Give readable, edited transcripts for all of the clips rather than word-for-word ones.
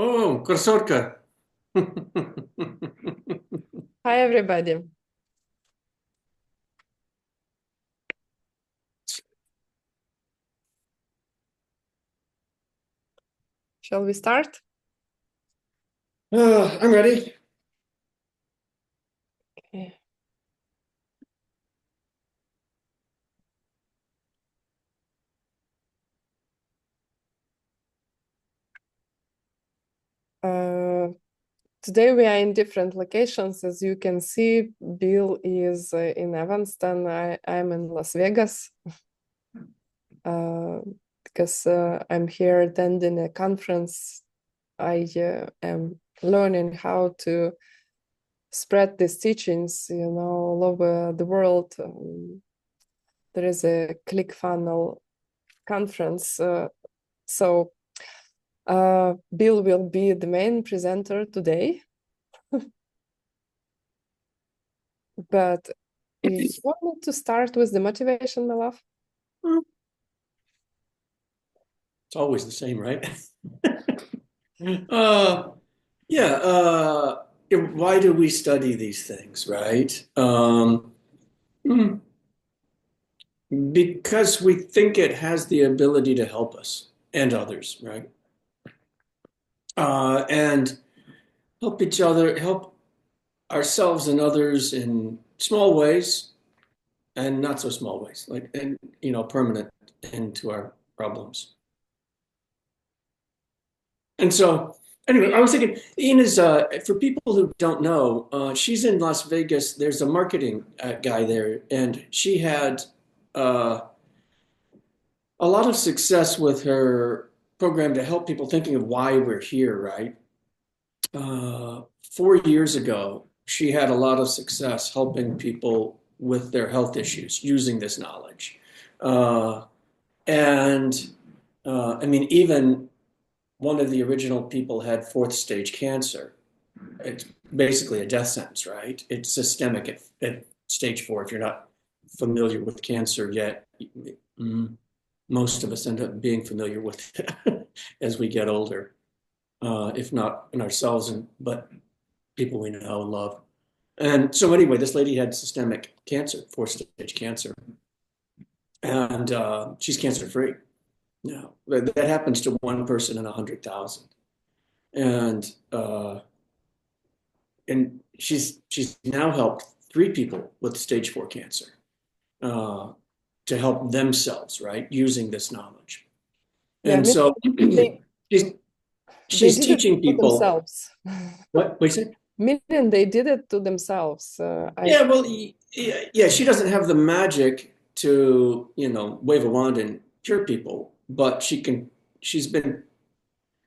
Oh, красотка. Hi, everybody. Shall we start? I'm ready. Okay. Uh, Today we are in different locations. As you can see, Bill is in Evanston. I'm in Las Vegas uh, because I'm here attending a conference. I am learning how to spread these teachings, all over the world. There is a ClickFunnels conference. So Bill will be the main presenter today, but you want me to start with the motivation, my love? It's always the same, right? uh, yeah. Why do we study these things, right? Hmm, because we think it has the ability to help us and others, right? And help each other, help ourselves and others in small ways and not so small ways, like and permanent into our problems. And so, anyway, I was thinking, Ian is, for people who don't know, she's in Las Vegas. There's a marketing guy there, and she had uh, a lot of success with her program to help people thinking of why we're here, right? 4 years ago, she had a lot of success helping people with their health issues using this knowledge. Uh, and I mean, even one of the original people had fourth stage cancer. It's basically a death sentence, right? It's systemic at stage 4. If you're not familiar with cancer yet, mm, most of us end up being familiar with it as we get older, if not in ourselves, but people we know and love. And so, anyway, this lady had systemic cancer, fourth stage cancer, and she's cancer free. Now, that happens to one person in 100,000. And she's now helped 3 people with stage 4 cancer uh, to help themselves, right, using this knowledge. Yeah, And so they she's they she's did it teaching to people themselves. what wait a second. Meaning they did it to themselves. Yeah, well, yeah, she doesn't have the magic to wave a wand and cure people, but she's been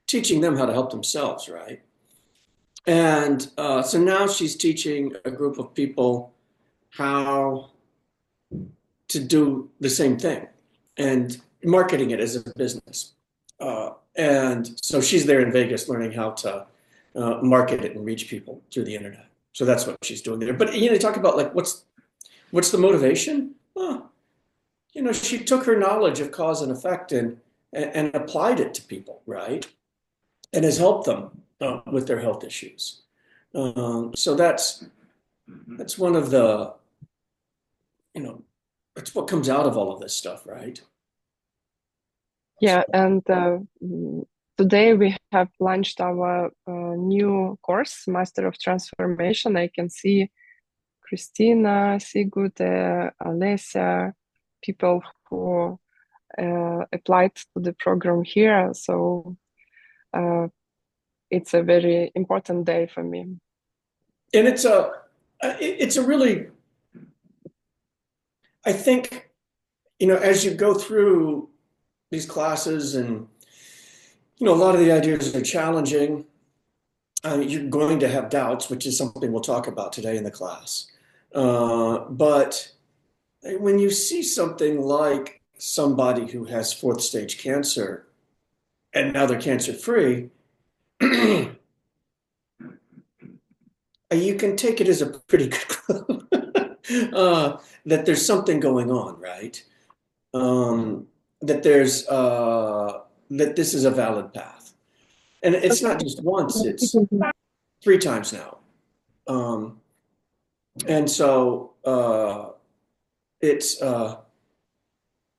teaching them how to help themselves, right? And so now she's teaching a group of people how to do the same thing and marketing it as a business. And so she's there in Vegas learning how to market it and reach people through the internet. So that's what she's doing there. But talk about like what's the motivation? Well, she took her knowledge of cause and effect and applied it to people, right? And has helped them with their health issues. So that's one of the you know that's what comes out of all of this stuff, right? Yeah, and today we have launched our new course, Master of Transformation. I can see Christina, Sigurd, Alessia, people who applied to the program here. So uh, it's a very important day for me. And it's a really, I think, as you go through these classes and a lot of the ideas are challenging. You're going to have doubts, which is something we'll talk about today in the class. But when you see something like somebody who has fourth stage cancer and now they're cancer free, you can take it as a pretty good clue that there's something going on, right? Um, that there's that this is a valid path. And it's not Okay. just once, it's 3 times now. And so it's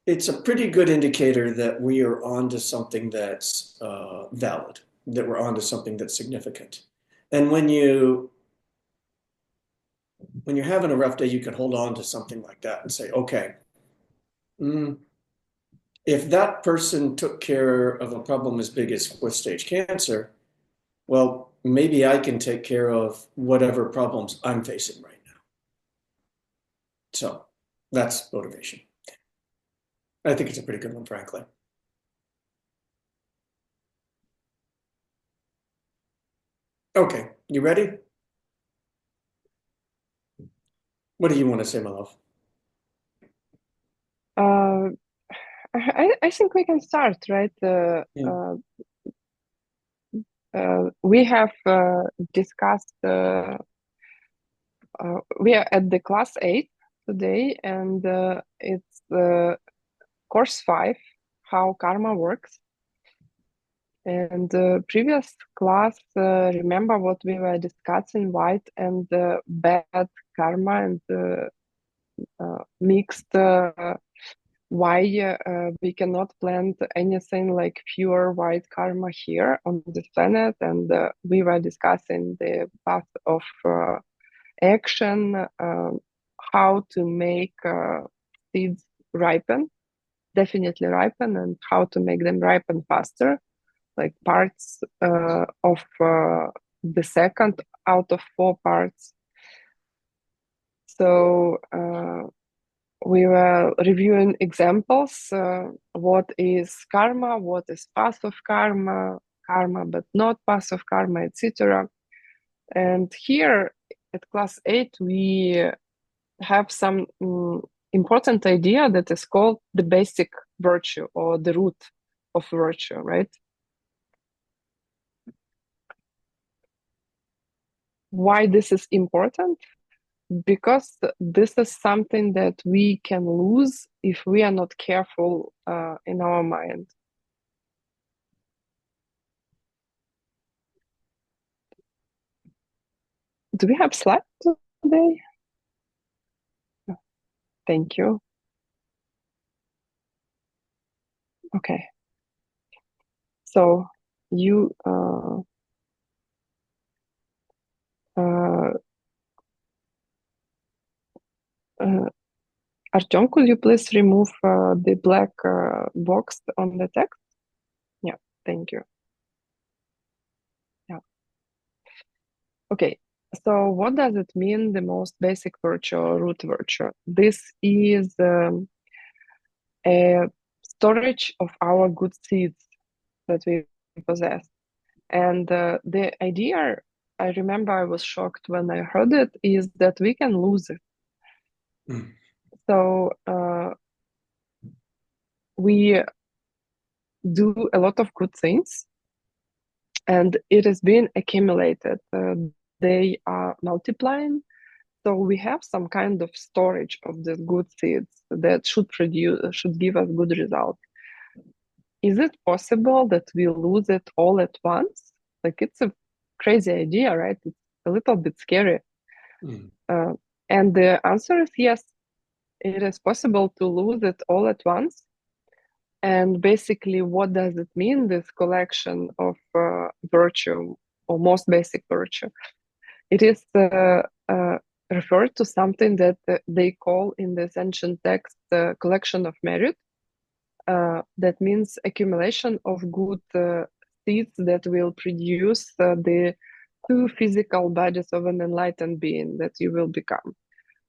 it's a pretty good indicator that we are onto something that's valid, that we're onto something that's significant. And when you're having a rough day, you can hold on to something like that and say, okay, mm, if that person took care of a problem as big as fourth stage cancer, well, maybe I can take care of whatever problems I'm facing right now. So that's motivation. I think it's a pretty good one, frankly. Okay, you ready? What do you want to say, my love? Uh, I think we can start, right? Yeah. We have discussed, we are at the class 8 today, and it's course 5, how karma works. And previous class, remember what we were discussing, white and bad karma, and mixed why we cannot plant anything like pure white karma here on this planet. And we were discussing the path of action, how to make seeds ripen, definitely ripen, and how to make them ripen faster, like parts of the second out of 4 parts. So we were reviewing examples, what is karma, what is path of karma, karma but not path of karma, etc. And here at class 8, we have some important idea that is called the basic virtue, or the root of virtue, right? Why this is important? Because this is something that we can lose if we are not careful in our mind. Do we have slides today? Thank you. Okay. So you Artyom, could you please remove the black box on the text? Yeah, thank you. Yeah. Okay. So what does it mean, the most basic virtue or root virtue? This is a storage of our good seeds that we possess. And the idea, I remember I was shocked when I heard it, is that we can lose it. Mm. So we do a lot of good things, and it has been accumulated. They are multiplying. So we have some kind of storage of the good seeds that should give us good results. Is it possible that we lose it all at once? Like, it's a crazy idea, right? It's a little bit scary. Mm. And the answer is yes, it is possible to lose it all at once. And basically, what does it mean, this collection of virtue, or most basic virtue? It is referred to something that they call in this ancient text collection of merit. That means accumulation of good seeds that will produce the 2 physical bodies of an enlightened being that you will become.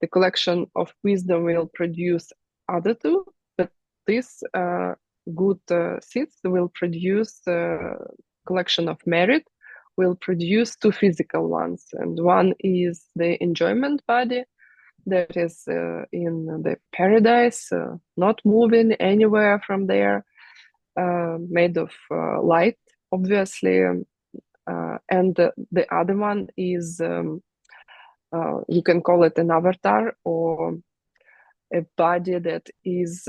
The collection of wisdom will produce other 2, but this good seeds will produce collection of merit, will produce 2 physical ones. And one is the enjoyment body that is in the paradise, not moving anywhere from there, made of light, obviously. And the other one is, you can call it an avatar, or a body that is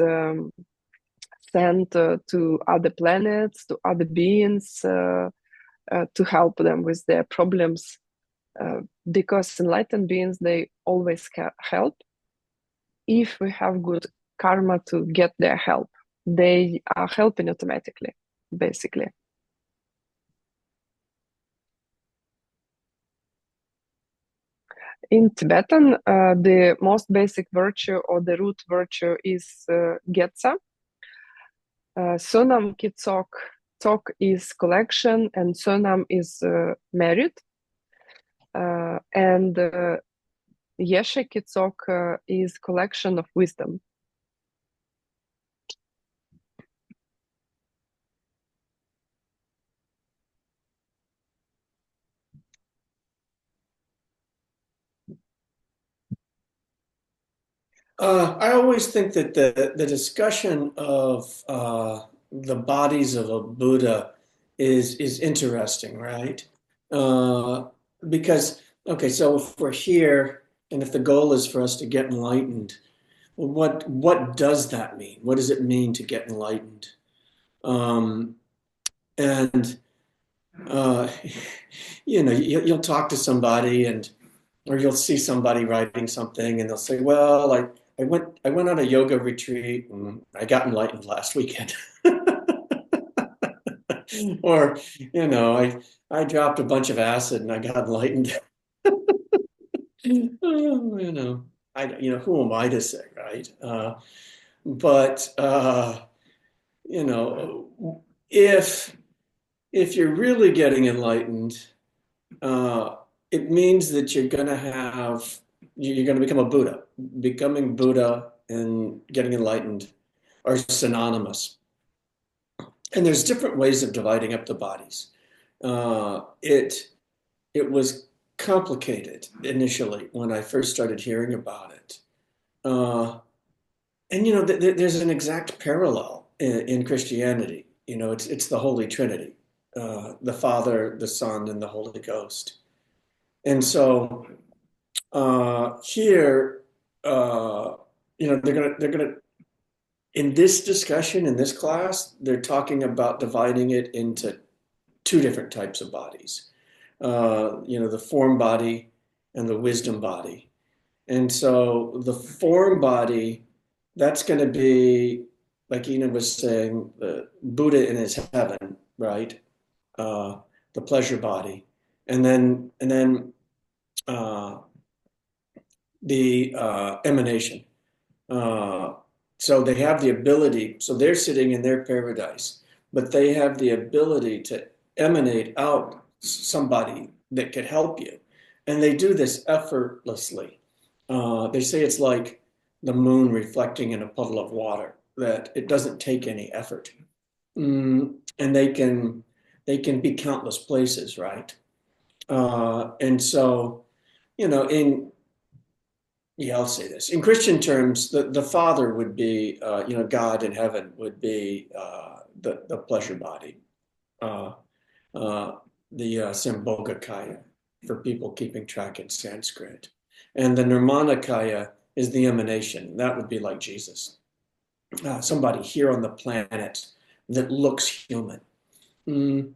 sent to other planets, to other beings, to help them with their problems, because enlightened beings, they always help if we have good karma to get their help. They are helping automatically, basically. In Tibetan, the most basic virtue or the root virtue is Getsa. Sonam Kitsok, Tok is collection, and Sonam is merit. And Geshe Kitsok is collection of wisdom. I always think that the discussion of the bodies of a Buddha is interesting, right? Uh, because okay, so if we're here and if the goal is for us to get enlightened, well, what does that mean? What does it mean to get enlightened? Um, and uh, you'll talk to somebody and or you'll see somebody writing something and they'll say, well, I went on a yoga retreat and I got enlightened last weekend. Or, I dropped a bunch of acid and I got enlightened. Oh, who am I to say, right? But you know, if you're really getting enlightened, uh, it means that you're going to become a Buddha. Becoming Buddha and getting enlightened are synonymous. And there's different ways of dividing up the bodies. It was complicated initially when I first started hearing about it. And there's an exact parallel in Christianity. It's the Holy Trinity, the Father, the Son, and the Holy Ghost. And so here, they're gonna in this discussion in this class, they're talking about dividing it into two different types of bodies. The form body and the wisdom body. And so the form body, that's going to be, like Ina was saying, the Buddha in his heaven, right? The pleasure body, and then uh, the emanation. Uh, so they have the ability. So they're sitting in their paradise, but they have the ability to emanate out somebody that could help you, and they do this effortlessly. They say it's like the moon reflecting in a puddle of water, that it doesn't take any effort. And they can be countless places, right? And so, in yeah, I'll say this. In Christian terms, the Father would be, God in heaven would be the pleasure body, uh, uh, the Sambhogakaya for people keeping track in Sanskrit. And the Nirmanakaya is the emanation. That would be like Jesus, somebody here on the planet that looks human. Mm.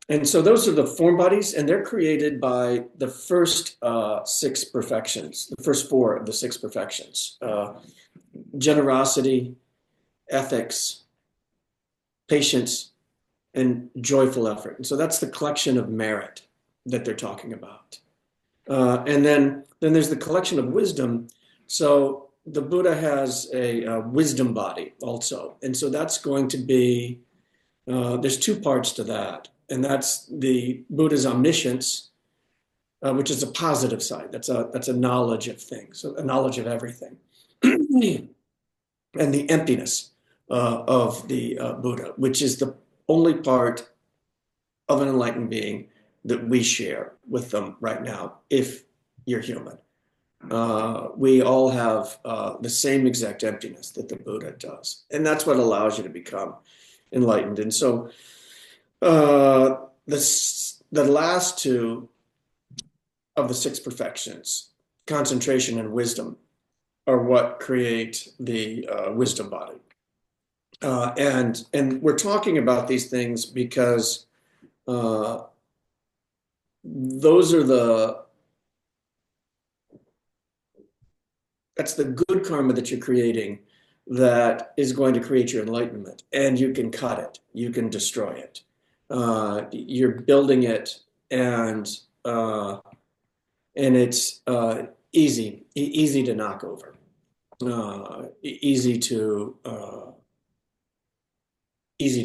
And so those are the form bodies, and they're created by the first six perfections, the first four of the six perfections: generosity, ethics, patience, and joyful effort. And so that's the collection of merit that they're talking about. And then there's the collection of wisdom. So the Buddha has a wisdom body also. And so that's going to be, there's two parts to that. And that's the Buddha's omniscience, which is a positive side. That's a knowledge of things, so a knowledge of everything. And the emptiness of the Buddha, which is the only part of an enlightened being that we share with them right now, if you're human. We all have the same exact emptiness that the Buddha does. And that's what allows you to become enlightened. And so the last two of the six perfections, concentration and wisdom, are what create the wisdom body. And we're talking about these things because those are that's the good karma that you're creating that is going to create your enlightenment. And you can cut it, you can destroy it. You're building it, and uh, it's easy to knock over, easy to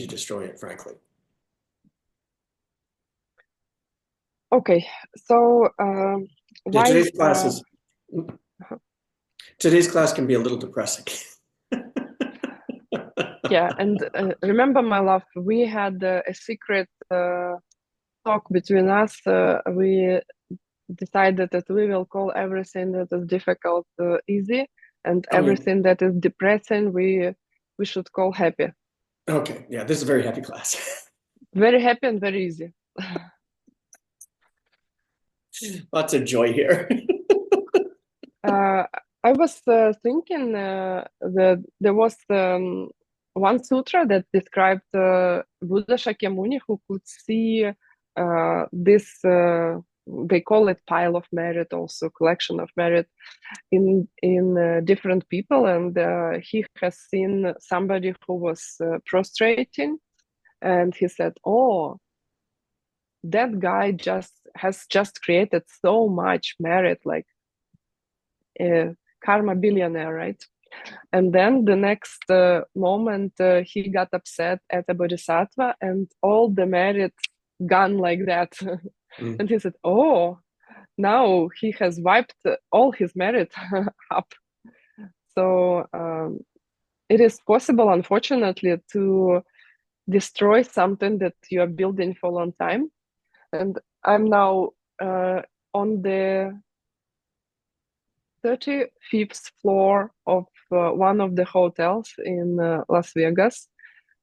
destroy it, frankly. Okay, so Yeah, why? today's class can be a little depressing. Yeah, and remember, my love, we had a secret talk between us. We decided that we will call everything that is difficult easy, and Oh, yeah. everything that is depressing we should call happy. Okay, yeah, this is a very happy class. Very happy and very easy. Lots of joy here. uh, I was thinking that there was one sutra that described Buddha Shakyamuni, who could see this, they call it pile of merit, also collection of merit in different people, and he has seen somebody who was prostrating, and he said, "Oh, that guy just created so much merit, like a karma billionaire, right?" And then the next moment, he got upset at a bodhisattva, and all the merit gone like that. Mm. And he said, "Oh, now he has wiped all his merit up." So it is possible, unfortunately, to destroy something that you are building for a long time. And I'm now on the 35th floor of one of the hotels in Las Vegas.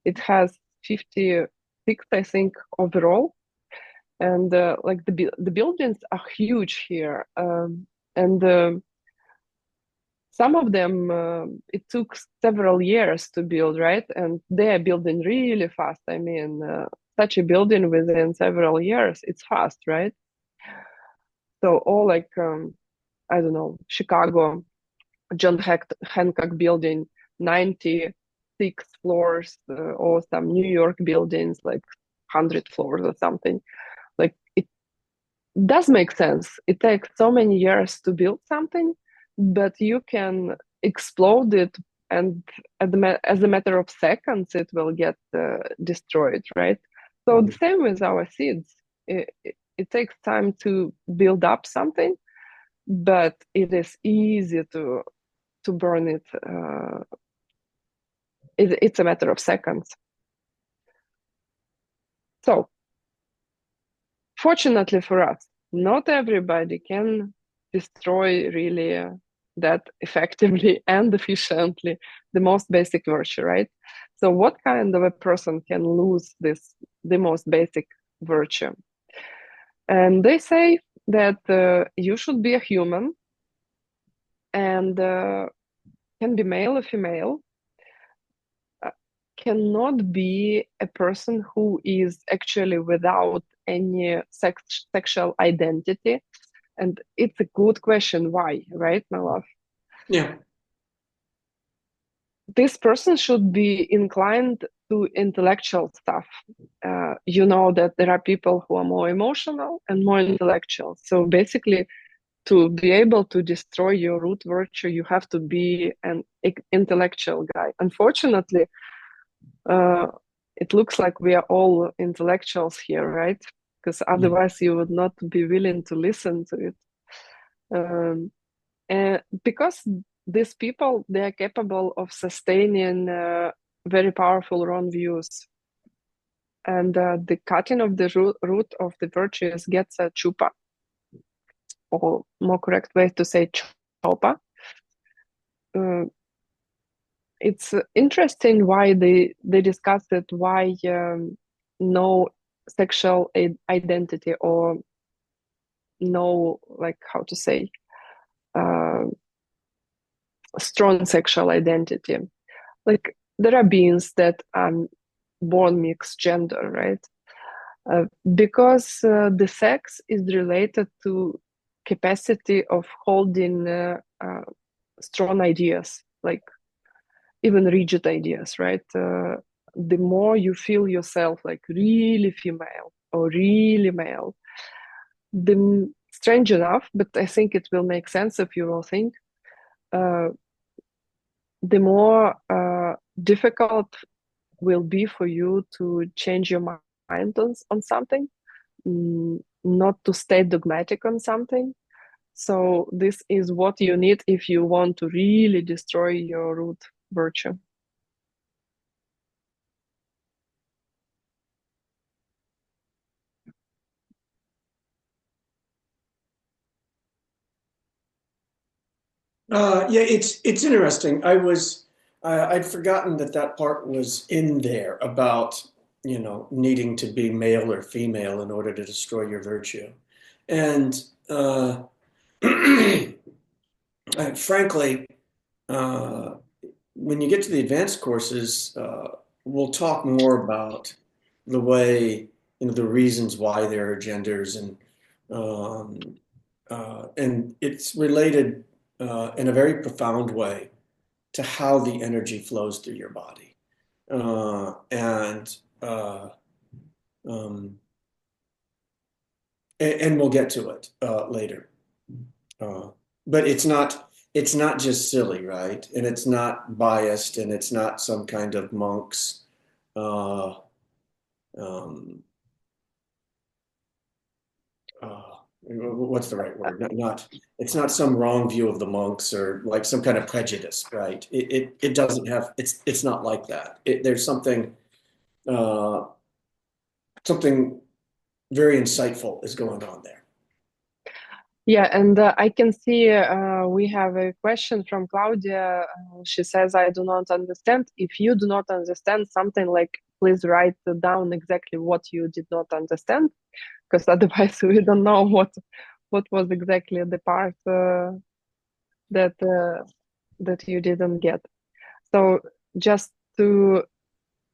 It has 56, I think, overall. And like the buildings are huge here. And some of them, it took several years to build, right? And they are building really fast. I mean, such a building within several years, it's fast, right? So all like, I don't know, Chicago, Hancock building, 96 floors, or some New York buildings, like 100 floors or something. Like it does make sense. It takes so many years to build something, but you can explode it, and as a matter of seconds, it will get destroyed, right? So the Mhm. same with our seeds. It takes time to build up something, but it is easy to burn it. It's a matter of seconds. So fortunately for us, not everybody can destroy really that effectively and efficiently the most basic virtue, right? So what kind of a person can lose the most basic virtue? And they say that you should be a human, and can be male or female, uh, cannot be a person who is actually without any sexual identity. And it's a good question. Why, right, my love? Yeah. This person should be inclined to intellectual stuff. You know that there are people who are more emotional and more intellectual. So basically, to be able to destroy your root virtue, you have to be an intellectual guy. Unfortunately, uh, it looks like we are all intellectuals here, right? Because otherwise you would not be willing to listen to it. And because these people, they are capable of sustaining very powerful wrong views. And the cutting of the root of the virtues gets a chupa, or more correct way to say chopa. Uh, it's interesting why they discussed it, why no sexual identity, or no, like, how to say, uh, strong sexual identity. Like there are beings that are born mixed gender, right? Because the sex is related to capacity of holding strong ideas, like even rigid ideas, right? The more you feel yourself like really female or really male, the strange enough, but I think it will make sense if you will think, uh, the more difficult will be for you to change your mind on something, not to stay dogmatic on something. So this is what you need if you want to really destroy your root virtue. Yeah, it's interesting. I'd forgotten that that part was in there about, needing to be male or female in order to destroy your virtue. And frankly, uh, when you get to the advanced courses, we'll talk more about the way, the reasons why there are genders, um, and it's related in a very profound way to how the energy flows through your body. And um, and we'll get to it later. But it's not just silly, right? And it's not biased, and it's not some kind of monk's uh, um, what's the right word? It's not some wrong view of the monks or like some kind of prejudice, right? It doesn't have, it's not like that. There's uh, something very insightful is going on there. Yeah, and I can see we have a question from Claudia. She says, I do not understand. If you do not understand something, like, please write down exactly what you did not understand, because otherwise we don't know what was exactly the part that that you didn't get. So just to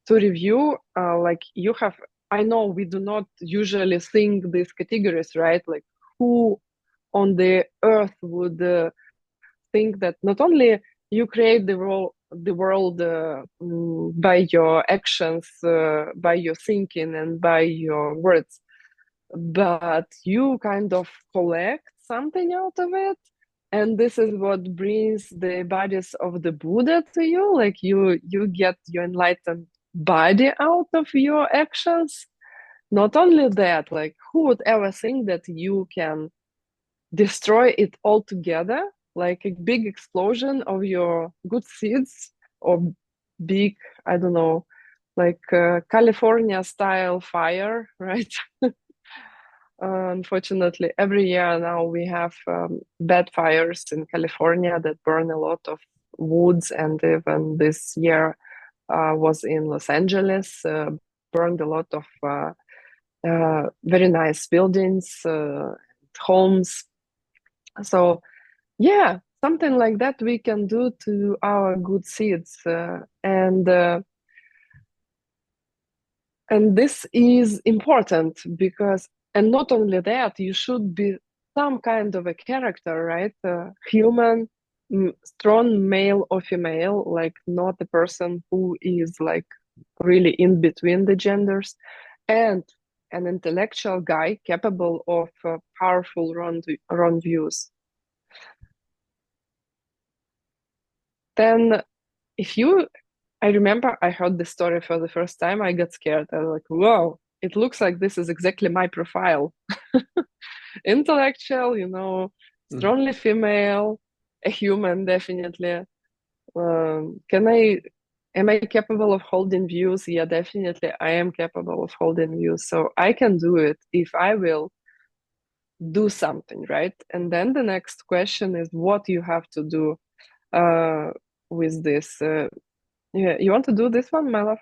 review, like you have, I know we do not usually think these categories, right? Like who on the earth would think that not only you create the world by your actions, by your thinking, and by your words, but you kind of collect something out of it, and this is what brings the bodies of the Buddha to you. Like you get your enlightened body out of your actions. Not only that, like who would ever think that you can destroy it altogether, like a big explosion of your good seeds, or big, I don't know, like California style fire, right? Unfortunately, every year now we have bad fires in California that burn a lot of woods, and even this year was in Los Angeles, burned a lot of very nice buildings, homes. So yeah, something like that we can do to our good seeds, and this is important because, and not only that, you should be some kind of a character, right? Human, strong male or female, like not a person who is like really in between the genders, and an intellectual guy capable of powerful wrong views. Then if you, I remember I heard this story for the first time, I got scared. I was like, whoa, it looks like this is exactly my profile. Intellectual, Mm. strongly female, a human, definitely. Am I capable of holding views? Yeah, definitely I am capable of holding views. So I can do it if I will do something, right? And then the next question is what you have to do uh, with this. Yeah, you want to do this one, my love?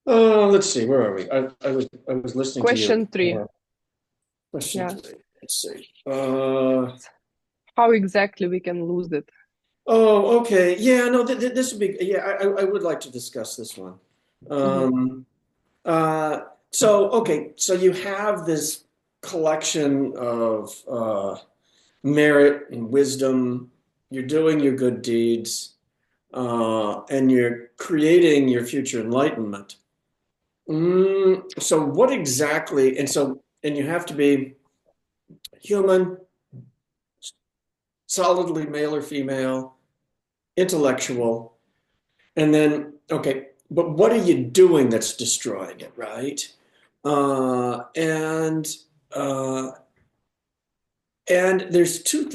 Let's see, where are we? I was listening to your Question three. question Yeah. three. Let's see. How exactly we can lose it? Oh, okay. Yeah, no, this would be, yeah, I would like to discuss this one. Mhm. Um, uh, So, okay, so you have this collection of merit and wisdom. You're doing your good deeds, and you're creating your future enlightenment. So, what exactly? And you have to be human, solidly male or female, intellectual, and then, okay, but what are you doing that's destroying it, right? Uh, and uh, And there's two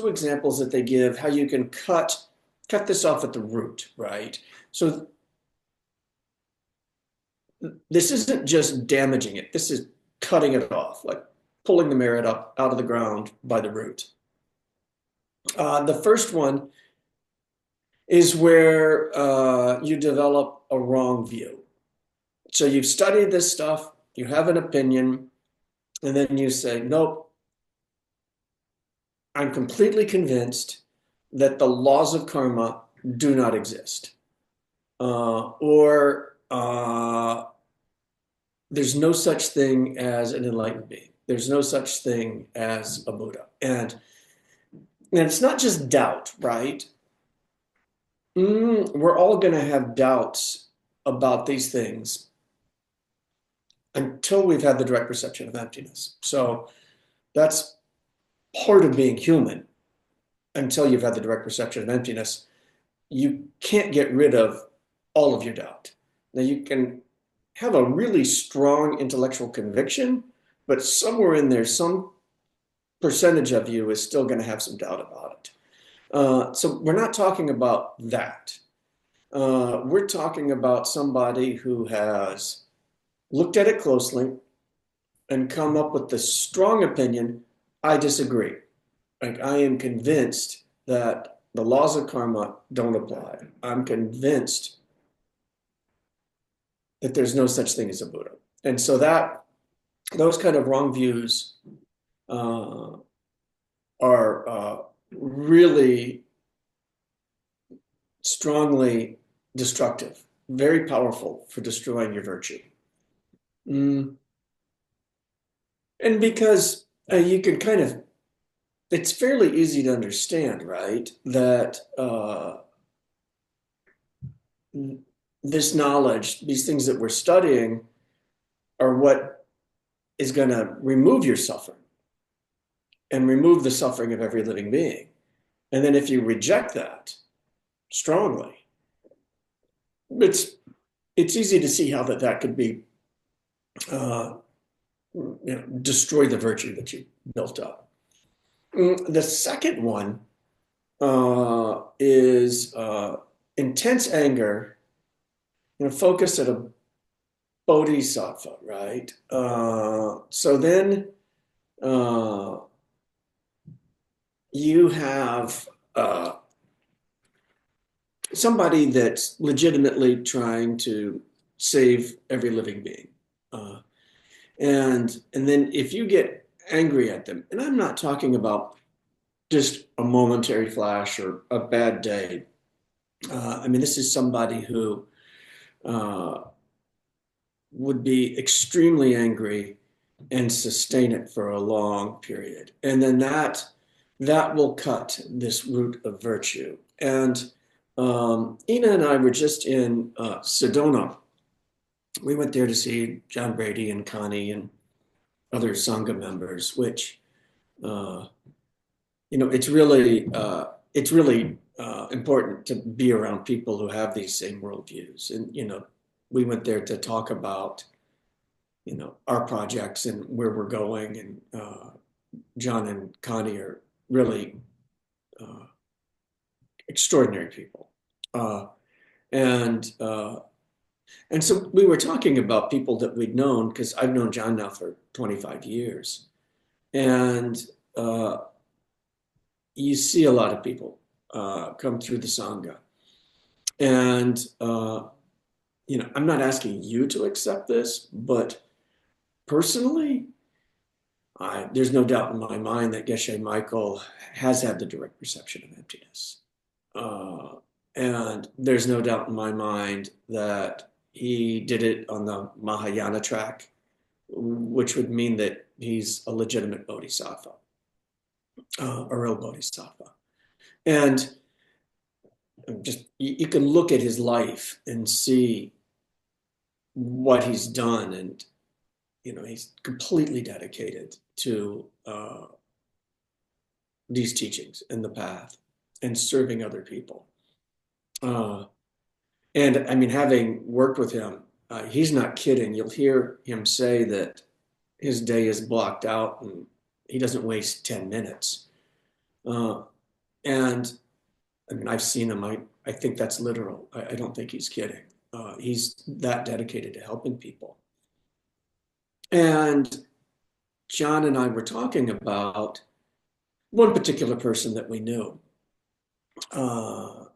examples that they give how you can cut this off at the root, right? So this isn't just damaging it. This is cutting it off, like pulling the merit up out of the ground by the root. The first one is where you develop a wrong view. So you've studied this stuff, you have an opinion, and then you say, nope, I'm completely convinced that the laws of karma do not exist. Or there's no such thing as an enlightened being. There's no such thing as a Buddha. And it's not just doubt, right? We're all going to have doubts about these things until we've had the direct perception of emptiness. So that's part of being human until you've had the direct perception of emptiness. You can't get rid of all of your doubt. Now, you can have a really strong intellectual conviction, but somewhere in there, some percentage of you is still going to have some doubt about it. So we're not talking about that. We're talking about somebody who has looked at it closely and come up with the strong opinion, I disagree. Like, I am convinced that the laws of karma don't apply. I'm convinced that there's no such thing as a Buddha. And so those kind of wrong views uh, are really strongly destructive, very powerful for destroying your virtue. Mm. And because you can kind of, it's fairly easy to understand, right? That this knowledge, these things that we're studying, are what is going to remove your suffering and remove the suffering of every living being. And then if you reject that strongly, it's it's easy to see how that could be uh, destroy the virtue that you built up. The second one is intense anger, focus at a bodhisattva, right? So then uh, you have somebody that's legitimately trying to save every living being. Uh, and then if you get angry at them, and I'm not talking about just a momentary flash or a bad day. I mean, this is somebody who uh, would be extremely angry and sustain it for a long period, and then that will cut this root of virtue. And Ina and I were just in Sedona. We went there to see John Brady and Connie and other Sangha members, which uh, it's really important to be around people who have these same worldviews. And we went there to talk about our projects and where we're going. And John and Connie are really uh, extraordinary people. Uh, and and so we were talking about people that we'd known, because I've known John now for 25 years, and you see a lot of people come through the Sangha. And, I'm not asking you to accept this, but personally, there's no doubt in my mind that Geshe Michael has had the direct perception of emptiness. Uh, and there's no doubt in my mind that he did it on the Mahayana track. which would mean that he's a legitimate bodhisattva, a real bodhisattva. And just you can look at his life and see what he's done, and he's completely dedicated to these teachings and the path and serving other people. And I mean, having worked with him, he's not kidding. You'll hear him say that his day is blocked out and he doesn't waste 10 minutes. Uh, and I mean, I've seen him. I think that's literal. I don't think he's kidding. He's that dedicated to helping people. And John and I were talking about one particular person that we knew. And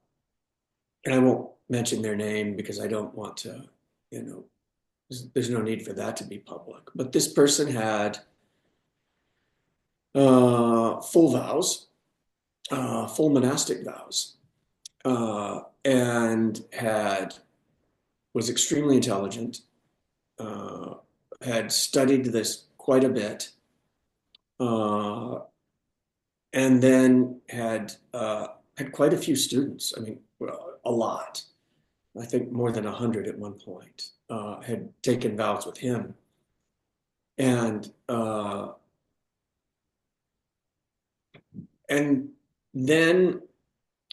I won't mention their name because I don't want to, there's no need for that to be public. But this person had full vows, full monastic vows, and was extremely intelligent, had studied this quite a bit, and then had quite a few students. I mean, a lot. I think more than 100 at one point had taken vows with him, and then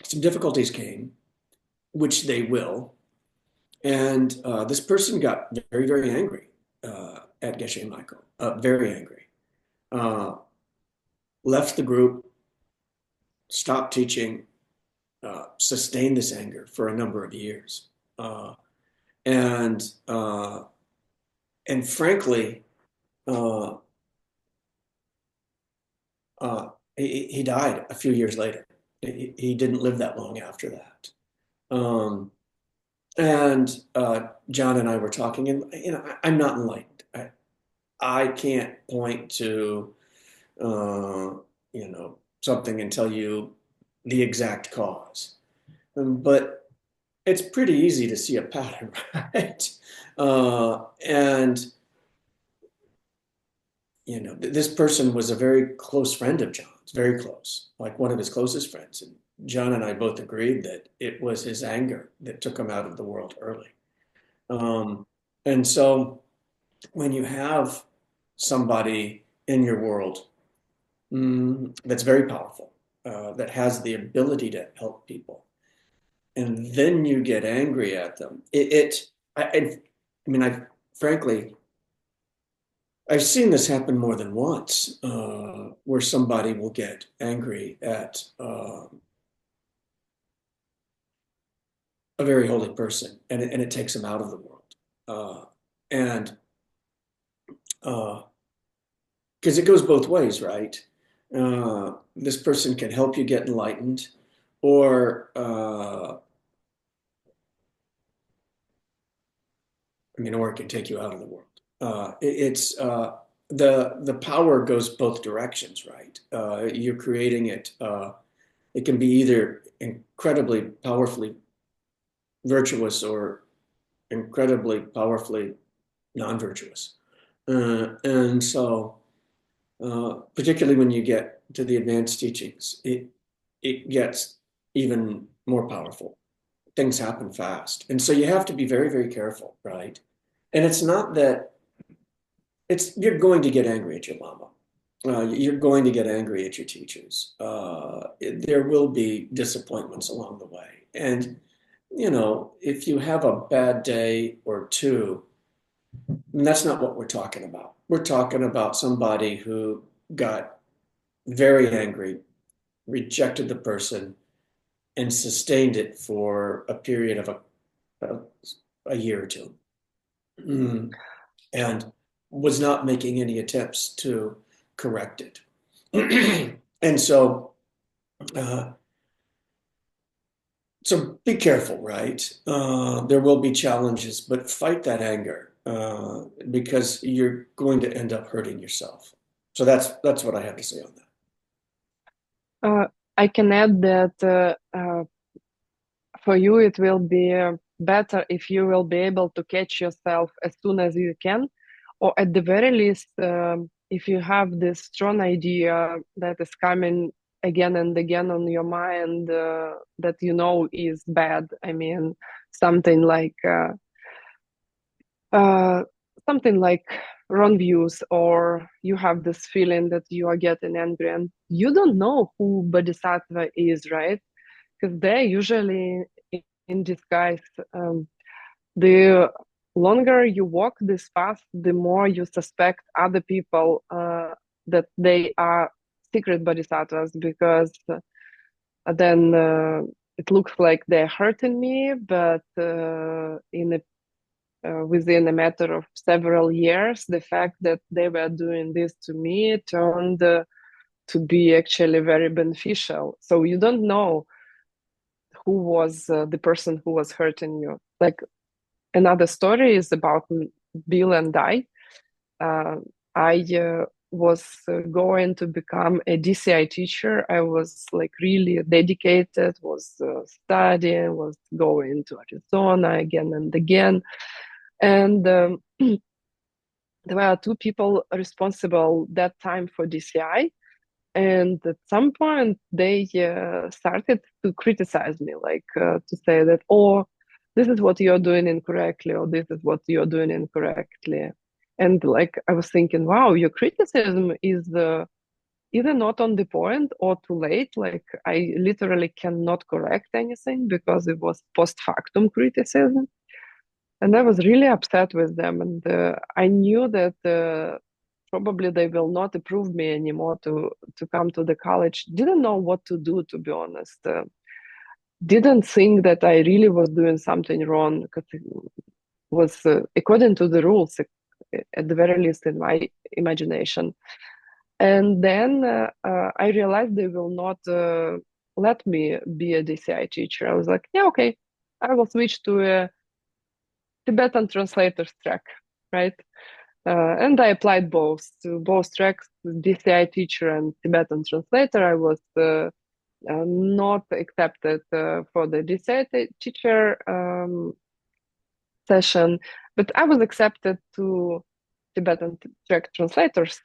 some difficulties came, which they will, and this person got very, very angry at Geshe Michael, very angry. Left the group, stopped teaching, sustained this anger for a number of years. And frankly, he died a few years later. He didn't live that long after that. And John and I were talking, and I'm not enlightened. I can't point to something and tell you the exact cause. But it's pretty easy to see a pattern, right? And this person was a very close friend of John's, very close, like one of his closest friends. And John and I both agreed that it was his anger that took him out of the world early. And so when you have somebody in your world that's very powerful, that has the ability to help people, and then you get angry at them, I mean, frankly, I've seen this happen more than once, where somebody will get angry at a very holy person, and it takes them out of the world. And because it goes both ways, right? This person can help you get enlightened, or or it can take you out of the world. It's the power goes both directions, right? You're creating it. It can be either incredibly powerfully virtuous or incredibly powerfully non-virtuous. And so, particularly when you get to the advanced teachings, it gets even more powerful. Things happen fast. And so you have to be very, very careful, right? And it's not that you're going to get angry at your mama. You're going to get angry at your teachers. There will be disappointments along the way. And, if you have a bad day or two, that's not what we're talking about. We're talking about somebody who got very angry, rejected the person, and sustained it for a period of a year or two. And was not making any attempts to correct it. And so be careful, right? There will be challenges, but fight that anger because you're going to end up hurting yourself. So that's what I have to say on that. I can add that for you it will be better if you will be able to catch yourself as soon as you can, or at the very least, if you have this strong idea that is coming again and again on your mind, that you know is bad. I mean, something like uh, something like wrong views, or you have this feeling that you are getting angry, and you don't know who Bodhisattva is, right? Because they're usually in disguise. The longer you walk this path, the more you suspect other people that they are secret bodhisattvas, because then it looks like they're hurting me, but within a matter of several years, the fact that they were doing this to me turned to be actually very beneficial. So you don't know who was the person who was hurting you. Like, another story is about Bill and I. I was going to become a DCI teacher. I was like really dedicated, was studying, was going to Arizona again and again. And there were two people responsible that time for DCI. And at some point, they started to criticize me, like to say that, oh, this is what you're doing incorrectly, or this is what you're doing incorrectly. And like I was thinking, wow, your criticism is either not on the point or too late. Like I literally cannot correct anything because it was post factum criticism. And I was really upset with them. And I knew that probably they will not approve me anymore to come to the college. Didn't know what to do, to be honest. Didn't think that I really was doing something wrong, because it was according to the rules, at the very least in my imagination. And then I realized they will not let me be a DCI teacher. I was like, yeah, okay, I will switch to a Tibetan translators track, right? And I applied both to both tracks, DCI teacher and Tibetan translator. I was not accepted for the DCI teacher session, but I was accepted to Tibetan track translators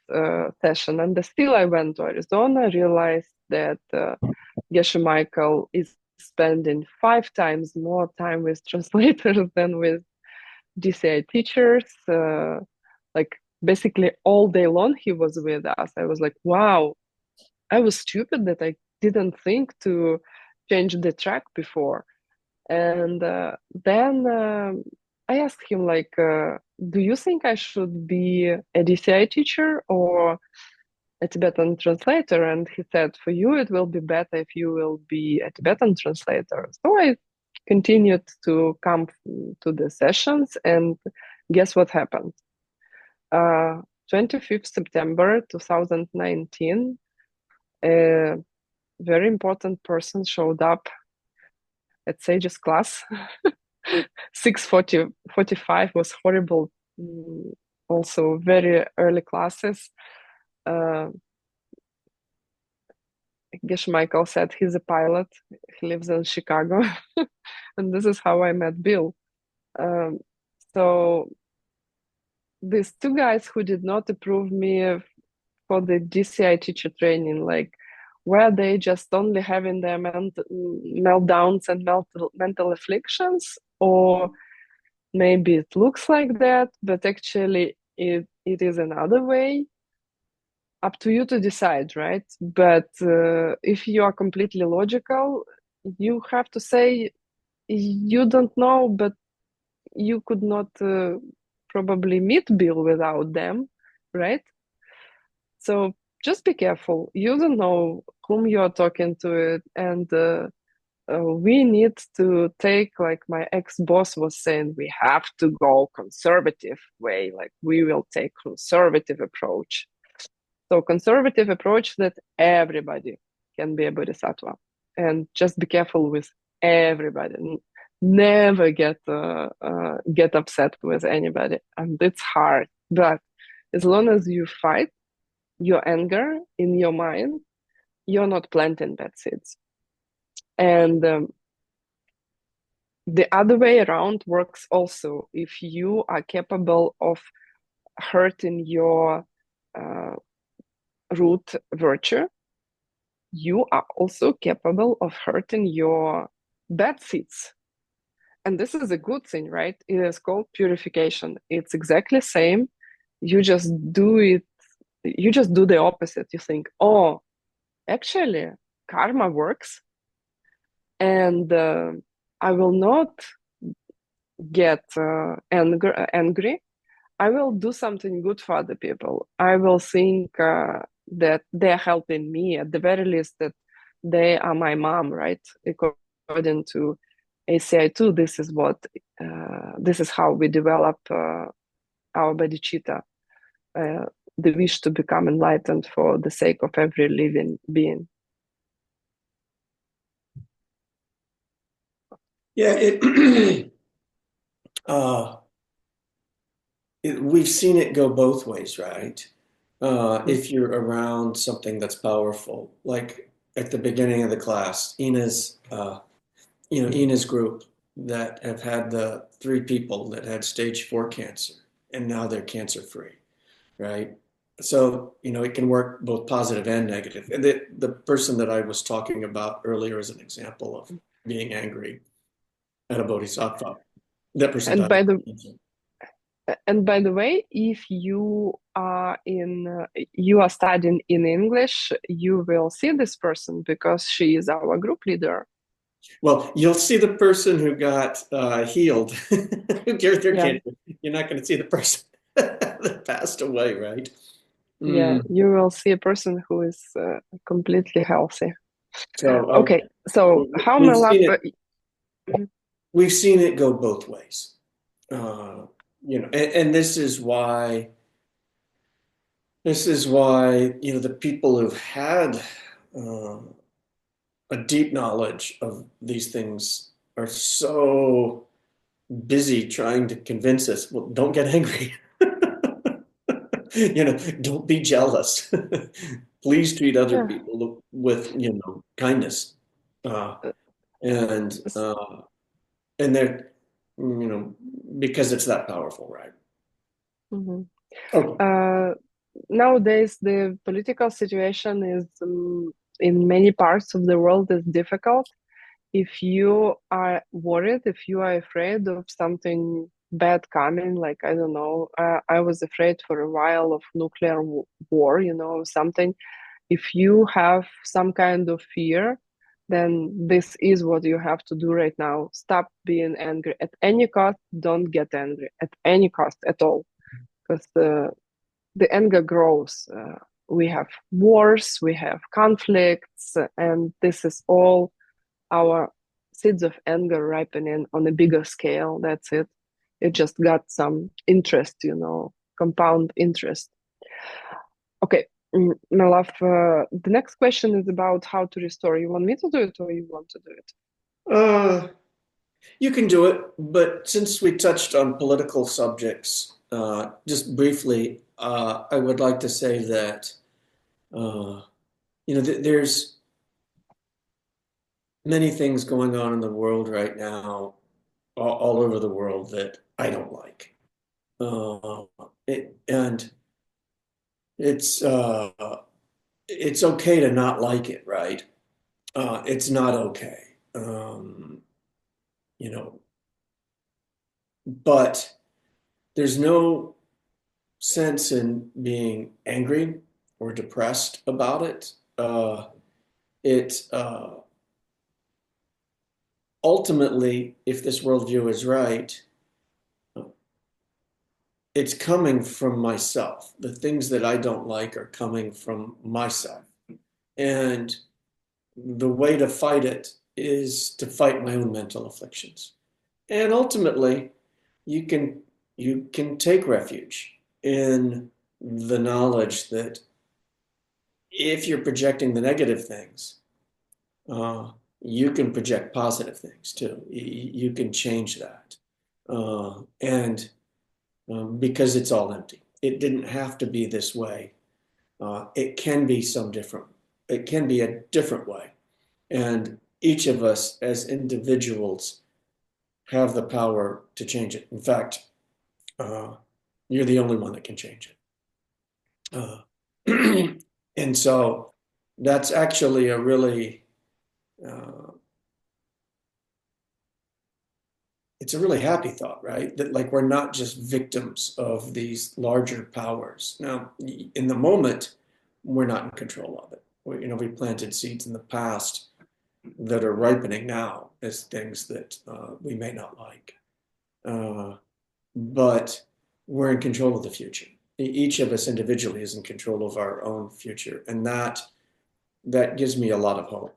session. And still I went to Arizona, realized that Geshe Michael is spending 5 times more time with translators than with DCI teachers. Like basically all day long he was with us. I was like, wow, I was stupid that I didn't think to change the track before. And then I asked him, like, do you think I should be a DCI teacher or a Tibetan translator? And he said, for you, it will be better if you will be a Tibetan translator. So I continued to come to the sessions, and guess what happened? 25th September 2019, a very important person showed up at Sage's class. 6:45 was horrible. Also, very early classes. Uh, Geshe Michael said he's a pilot. He lives in Chicago. And this is how I met Bill. Um, so these two guys who did not approve me for the DCI teacher training, like, were they just only having their meltdowns and mental afflictions, or maybe it looks like that, but actually it is another way? Up to you to decide, right? But if you are completely logical, you have to say you don't know, but you could not probably meet Bill without them, right? So just be careful. You don't know whom you are talking to, and we need to take, like my ex-boss was saying, we have to go conservative way. Like we will take conservative approach. So conservative approach that everybody can be a bodhisattva, and just be careful with everybody. Never get upset with anybody, and it's hard. But as long as you fight your anger in your mind, you're not planting bad seeds. And the other way around works also. If you are capable of hurting your uh, root virtue, you are also capable of hurting your bad seeds. And this is a good thing, right? It is called purification. It's exactly same. You just do it, you just do the opposite. You think, oh, actually, karma works, and I will not get angry. I will do something good for other people. I will think that they're helping me, at the very least, that they are my mom, right? According to ACI 2, this is how we develop our bodhicitta, uh, the wish to become enlightened for the sake of every living being. Yeah, uh, we've seen it go both ways, right? If you're around something that's powerful, like at the beginning of the class, Ina's group that have had the three people that had stage 4 cancer, and now they're cancer free, right? So, it can work both positive and negative. And the person that I was talking about earlier is an example of being angry at a bodhisattva. That person And died of by the cancer. And by the way, if you are studying in English, you will see this person because she is our group leader. Well, you'll see the person who got healed, who cured their Yeah, cancer. You're not going to see the person that passed away, right? yeah, Mm. you will see a person who is completely healthy. So Okay, so how we've my love? seen it. Mhm, We've seen it go both ways. Uh, and this is why the people who've had uh, a deep knowledge of these things are so busy trying to convince us, well, don't get angry. Don't be jealous. Please treat other yeah. people with, kindness. Uh, and s- uh, and they're, you know, because it's that powerful, right? mhm. Okay. Uh, Nowadays, the political situation is in many parts of the world is difficult. If you are worried, if you are afraid of something bad coming, like I don't know, I was afraid for a while of nuclear war, something. If you have some kind of fear, then this is what you have to do right now. Stop being angry at any cost. Don't get angry at any cost at all, because the anger grows. We have wars, we have conflicts, and this is all our seeds of anger ripening on a bigger scale. That's it. It just got some interest, compound interest. Okay, my love, the next question is about how to restore. You want me to do it or you want to do it? Uh, you can do it, but since we touched on political subjects, just briefly, I would like to say that uh, there's many things going on in the world right now, all over the world that I don't like. Uh, and it's it's okay to not like it, right? It's not okay, you know. But there's no sense in being angry or depressed about it. It ultimately, if this worldview is right, it's coming from myself. The things that I don't like are coming from myself. And the way to fight it is to fight my own mental afflictions. And ultimately, you can you can take refuge in the knowledge that if you're projecting the negative things, uh, you can project positive things too. You can change that. And because it's all empty, it didn't have to be this way. It can be it can be a different way. And each of us as individuals have the power to change it. In fact, uh, You're the only one that can change it. And so that's actually a really, uh, it's a really happy thought, right? That like we're not just victims of these larger powers. Now, in the moment, we're not in control of it. We planted seeds in the past that are ripening now as things that we may not like. Uh, but we're in control of the future. Each of us individually is in control of our own future, and that gives me a lot of hope.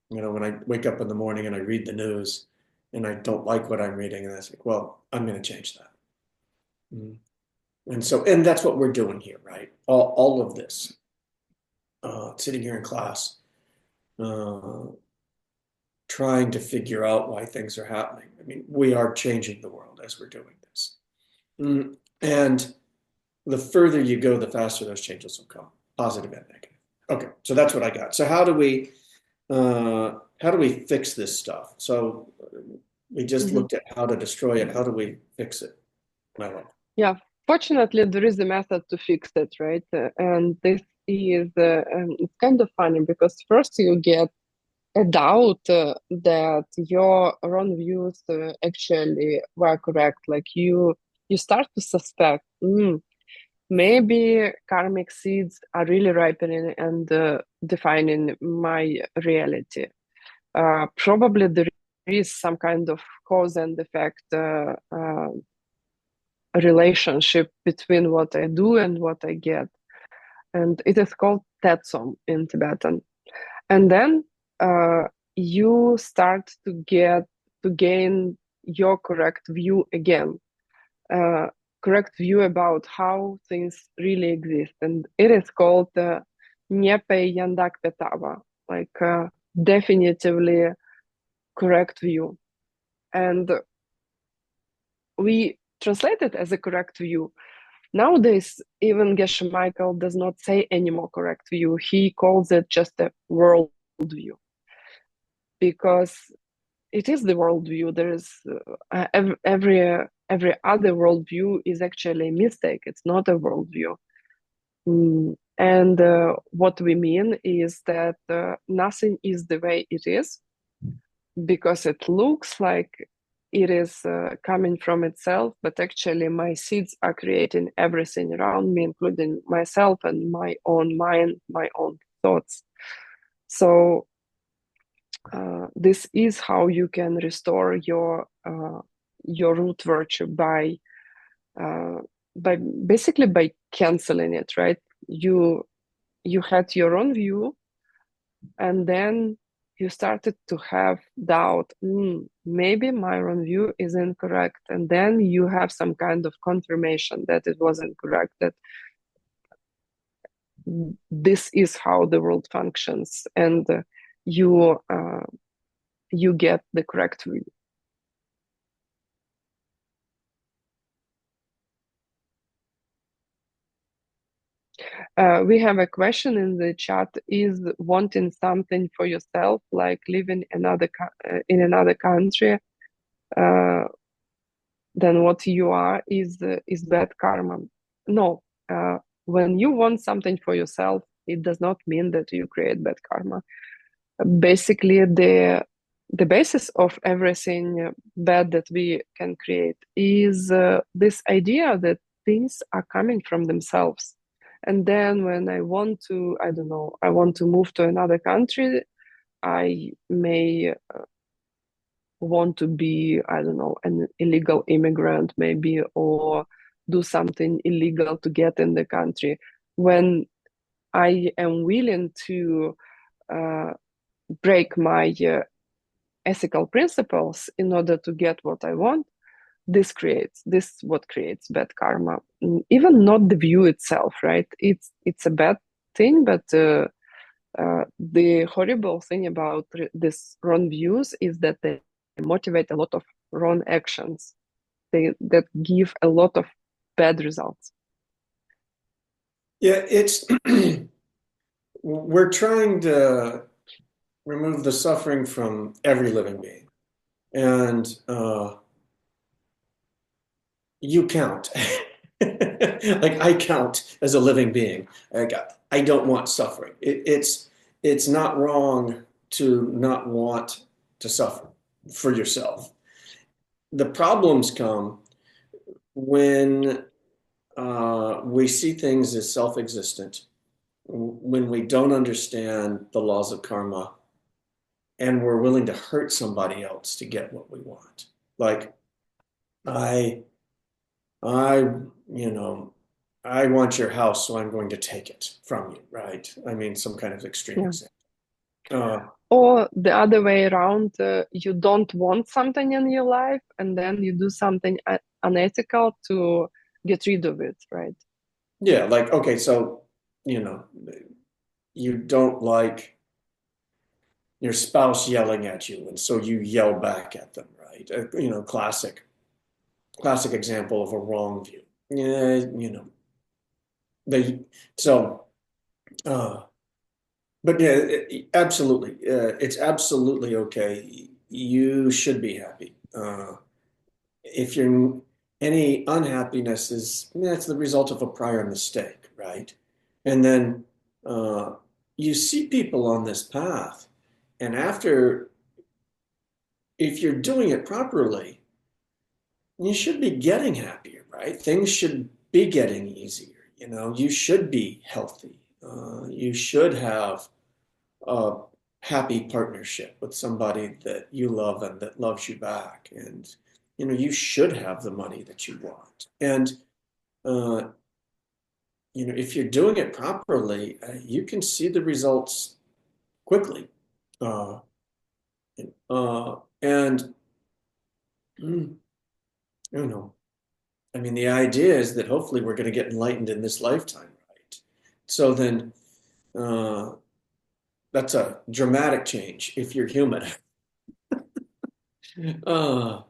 When I wake up in the morning and I read the news and I don't like what I'm reading, and I think, well, I'm going to change that. Mm. And that's what we're doing here, right? All of this, sitting here in class, uh, trying to figure out why things are happening. I mean, we are changing the world as we're doing this. And the further you go, the faster those changes will come, positive and negative. Okay, so that's what I got. So how do we fix this stuff? So we just Mhm. looked at how to destroy it. How do we fix it, Milo? Yeah, fortunately, there is a method to fix it, right? And this is it's kind of funny because first you get a doubt that your own views actually were correct. Like you start to suspect, maybe karmic seeds are really ripening and defining my reality. Probably there is some kind of cause and effect relationship between what I do and what I get. And it is called Tetsom in Tibetan. And then uh, you start to gain your correct view again, uh, correct view about how things really exist. And it is called Nyepe Yandak Petava, like definitively correct view. And we translate it as a correct view. Nowadays, even Geshe Michael does not say any more correct view. He calls it just a world view because it is the worldview. There is every other worldview is actually a mistake. It's not a worldview. And what we mean is that nothing is the way it is because it looks like it is coming from itself, but actually my seeds are creating everything around me, including myself and my own mind, my own thoughts. So this is how you can restore your root virtue uh, by basically by canceling it, right? You had your own view, and then you started to have doubt. Maybe my own view is incorrect, and then you have some kind of confirmation that it wasn't correct. That this is how the world functions, and you you get the correct view. We have a question in the chat. Is wanting something for yourself, like living in another country, uh, than what you are, is bad karma? No. When you want something for yourself, it does not mean that you create bad karma. Basically, the basis of everything bad that we can create is this idea that things are coming from themselves. And then when I want to, I don't know, I want to move to another country, I may want to be, I don't know, an illegal immigrant maybe, or do something illegal to get in the country. When I am willing to uh, break my ethical principles in order to get what I want, this what creates bad karma. Even not the view itself, right? It's a bad thing, but the horrible thing about these wrong views is that they motivate a lot of wrong actions. That give a lot of bad results. Yeah, it's we're trying to remove the suffering from every living being, and you count. Like I count as a living being. Like I don't want suffering. It's not wrong to not want to suffer for yourself. The problems come when we see things as self-existent, when we don't understand the laws of karma, and we're willing to hurt somebody else to get what we want. Like I, I, you know, I want your house, so I'm going to take it from you, right? I mean, some kind of extreme Yeah. example. Uh, Or the other way around, you don't want something in your life, and then you do something unethical to get rid of it, right? yeah, like okay, so you know, you don't like your spouse yelling at you, and so you yell back at them, right? Classic example of a wrong view. Yeah, they so. Uh, But yeah, absolutely. It's absolutely okay. You should be happy. If you're any unhappiness is that's the result of a prior mistake, right? And then uh, you see people on this path, and after, if you're doing it properly, you should be getting happier, right? Things should be getting easier. You should be healthy. You should have a happy partnership with somebody that you love and that loves you back. And, you should have the money that you want. And, uh, if you're doing it properly, you can see the results quickly. Uh, and, I don't know. I mean, the idea is that hopefully we're going to get enlightened in this lifetime, right? So then, uh, that's a dramatic change if you're human. Uh,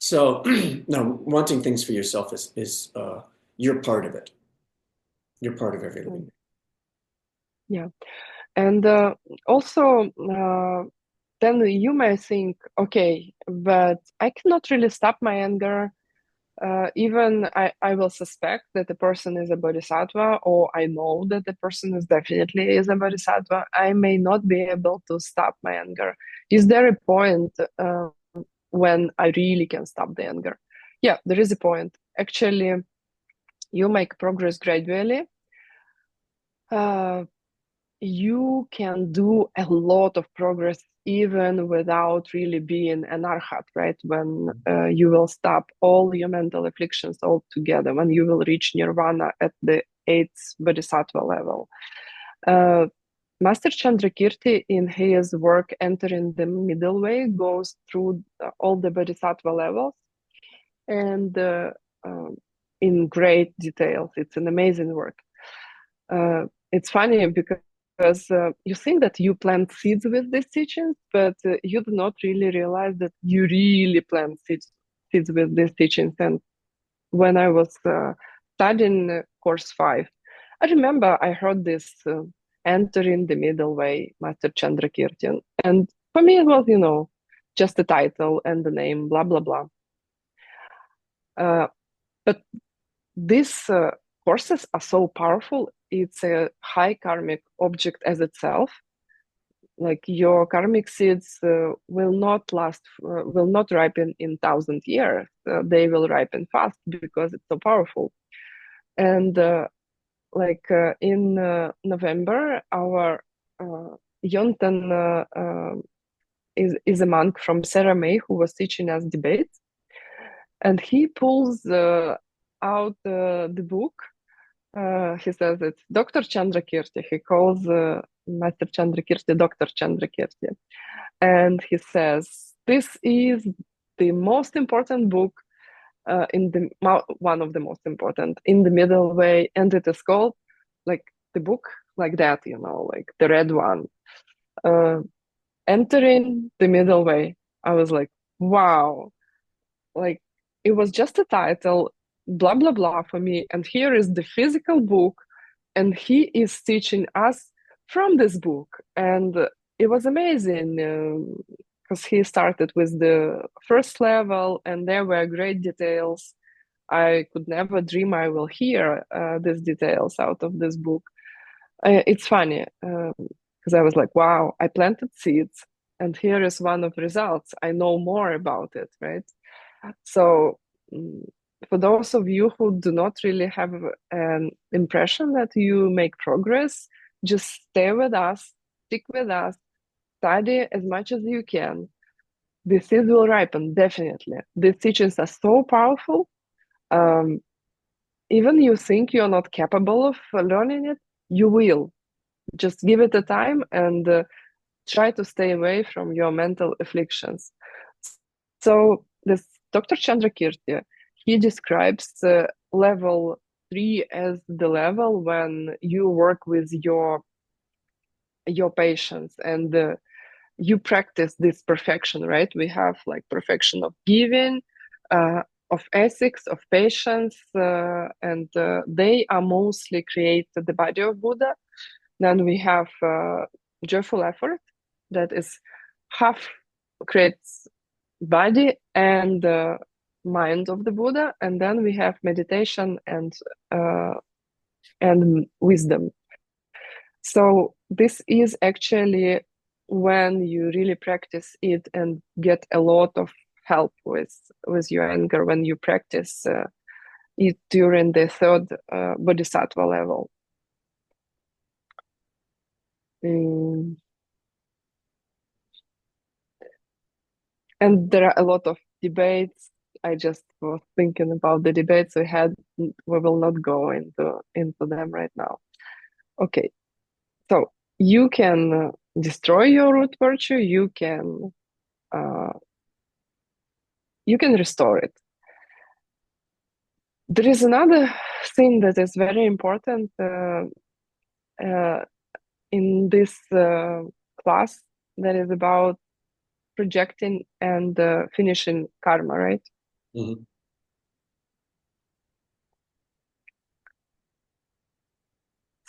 So no, wanting things for yourself is you're part of it. You're part of every living. Yeah. And also, then you may think, okay, but I cannot really stop my anger. Even I will suspect that the person is a bodhisattva, or I know that the person is definitely is a bodhisattva. I may not be able to stop my anger. Is there a point when I really can stop the anger? Yeah, there is a point. Actually, you make progress gradually. You can do a lot of progress even without really being an arhat, right? When you will stop all your mental afflictions altogether, when you will reach nirvana at the eighth bodhisattva level. Uh, Master Chandrakirti, in his work Entering the Middle Way, goes through all the bodhisattva levels and in great details. It's an amazing work. It's funny because you think that you plant seeds with these teachings, but you do not really realize that you really plant seeds with these teachings. And when I was studying course 5, I remember I heard this Entering the Middle Way, Master Chandrakirti. And for me, it was, just the title and the name, blah, blah, blah. But these courses are so powerful. It's a high karmic object as itself. Like your karmic seeds will not will not ripen in 1,000 years. They will ripen fast because it's so powerful. And in November, our Yontan is a monk from Seramay who was teaching us debates, and he pulls out the book. He says it's Dr. Chandrakirti. He calls Master Chandrakirti Dr. Chandrakirti. And he says, this is the most important book one of the most important in the middle way. And it is called like the book like that, like the red one. Entering the Middle Way. I was like, wow, like it was just a title, blah blah blah for me, and here is the physical book, and he is teaching us from this book. And it was amazing because he started with the first level and there were great details I could never dream I will hear these details out of this book. It's funny because I was like, wow, I planted seeds, and here is one of the results. I know more about it, right? So, mm, for those of you who do not really have an impression that you make progress, just stay with us, stick with us, study as much as you can. The seeds will ripen, definitely. These teachings are so powerful. Um, Even you think you're not capable of learning it, you will. Just give it a time and try to stay away from your mental afflictions. So this Dr. Chandrakirti, he describes level 3 as the level when you work with your patients and you practice this perfection, right? We have like perfection of giving, of ethics, of patience, and they are mostly create the body of Buddha. Then we have joyful effort that is half creates body and mind of the Buddha, and then we have meditation uh, and wisdom. So this is actually when you really practice it and get a lot of help with your anger when you practice it during the third bodhisattva level. Mm. And there are a lot of debates. I just was thinking about the debates we had. We will not go into them right now. Okay, so you can destroy your root virtue. Uh, you can restore it. There is another thing that is very important uh, in this class that is about projecting and finishing karma, right? Mhm.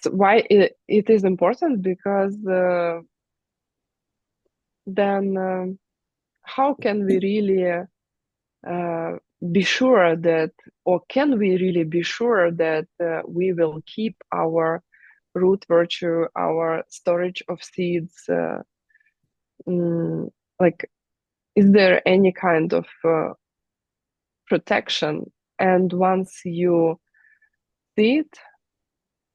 So why it is important? Because then how can we really uh, be sure that, or can we really be sure that we will keep our root virtue, our storage of seeds? Mm, like, is there any kind of protection? And once you see it,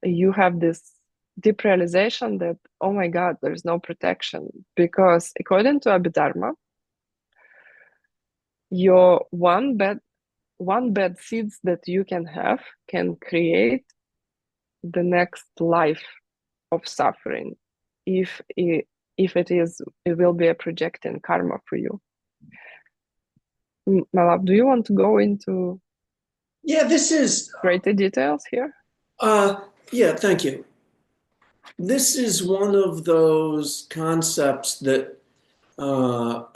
you have this deep realization that, oh my God, there's no protection. Because according to Abhidharma, your one bad seeds that you can have can create the next life of suffering if it will be a projecting karma for you. My love, do you want to go into Yeah, this is, greater details here? uh, yeah, thank you. This is one of those concepts that are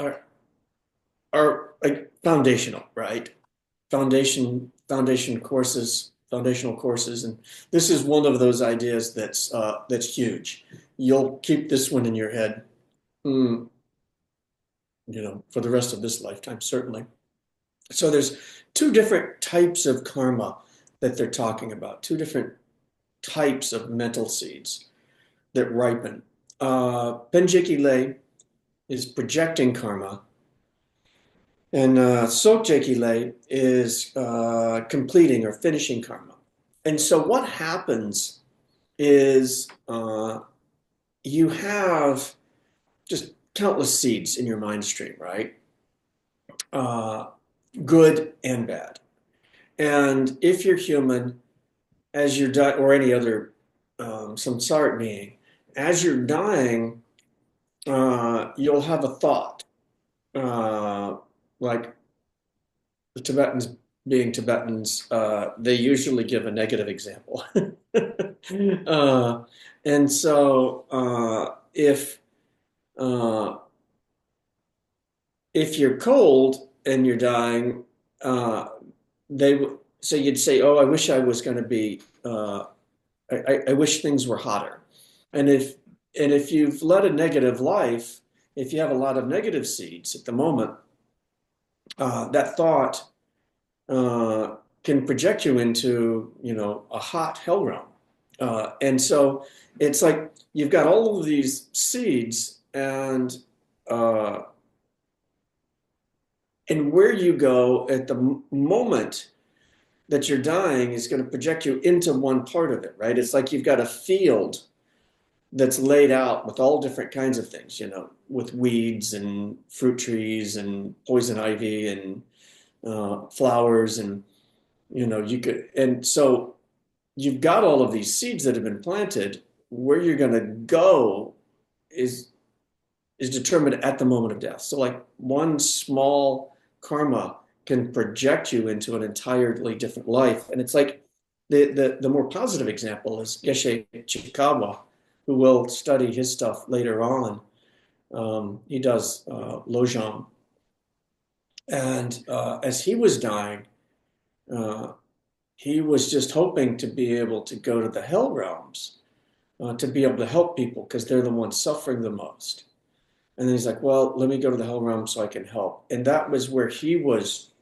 like foundational, right? Foundational courses, and this is one of those ideas that's huge. You'll keep this one in your head, mm, for the rest of this lifetime, certainly. So there's two different types of karma that they're talking about, two different types of mental seeds that ripen. Penjiki lei is projecting karma, and Sokjeki lei is completing or finishing karma. And so what happens is you have just countless seeds in your mind stream, right? Uh, Good and bad. And if you're human, as you're dying, or any other samsaric being, as you're dying, you'll have a thought, uh, like the Tibetans being Tibetans, they usually give a negative example. And so uh, if you're cold and you're dying, uh, so you'd say, "Oh, I wish I was going to be. I wish things were hotter." And if you've led a negative life, if you have a lot of negative seeds at the moment, that thought uh, can project you into, a hot hell realm. And so it's like you've got all of these seeds, uh, and where you go at the moment that you're dying is going to project you into one part of it, right? It's like you've got a field that's laid out with all different kinds of things, with weeds and fruit trees and poison ivy and flowers, and and so you've got all of these seeds that have been planted. Where you're going to go is determined at the moment of death. So like one small karma can project you into an entirely different life. And it's like the more positive example is Geshe Michael, who will study his stuff later on. He does Lojong. And as he was dying, uh, he was just hoping to be able to go to the hell realms, to be able to help people because they're the ones suffering the most. And then he's like, well, let me go to the hell realm so I can help. And that was where he was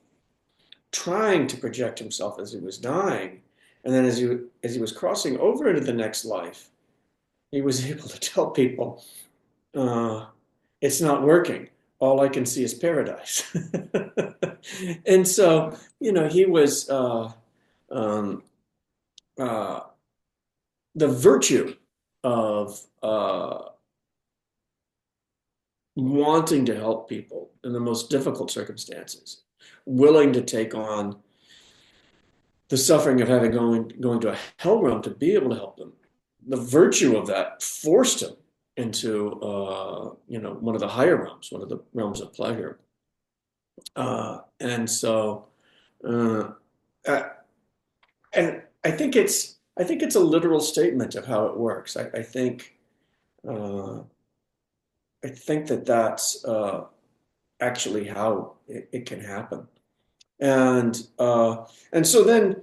trying to project himself as he was dying. And then as he was crossing over into the next life, he was able to tell people, uh, it's not working. All I can see is paradise. And so, he was um, uh, the virtue of wanting to help people in the most difficult circumstances, willing to take on the suffering of having going to a hell realm to be able to help them. The virtue of that forced him into one of the higher realms, one of the realms of pleasure. And so uh, uh, and I think it's a literal statement of how it works. Uh, I think that that's actually how it can happen. And and so then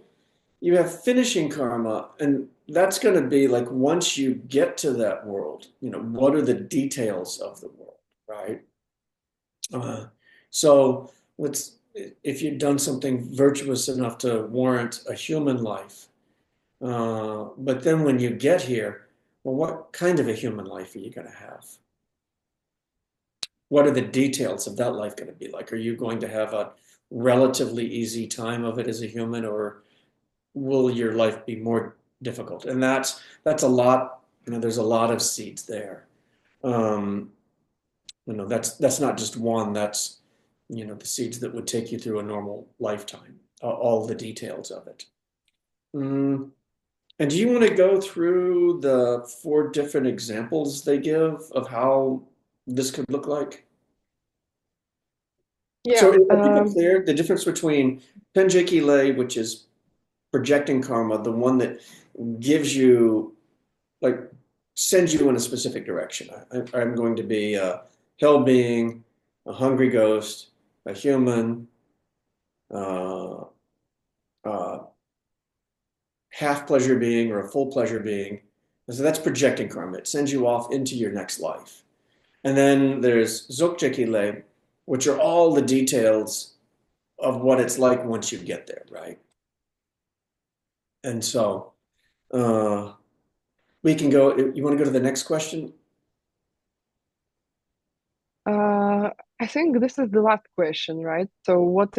you have finishing karma, and that's going to be like once you get to that world, what are the details of the world, right? Uh, so let's if you've done something virtuous enough to warrant a human life, but then when you get here, well, what kind of a human life are you going to have? What are the details of that life going to be like? Are you going to have a relatively easy time of it as a human, or will your life be more difficult? And that's a lot. There's a lot of seeds there. Um, that's not just one. That's the seeds that would take you through a normal lifetime. All the details of it. Mm. And do you want to go through the four different examples they give of how this could look like? Yeah. So to keep it clear, the difference between Penjeki Lei, which is projecting karma, the one that gives you, like, sends you in a specific direction. I'm going to be a hell being, a hungry ghost, a human, uh, uh, half pleasure being, or a full pleasure being. And so that's projecting karma. It sends you off into your next life. And then there's Dzogchen Lei, which are all the details of what it's like once you get there, right? And so uh, we can go. You want to go to the next question? I think this is the last question, right? So what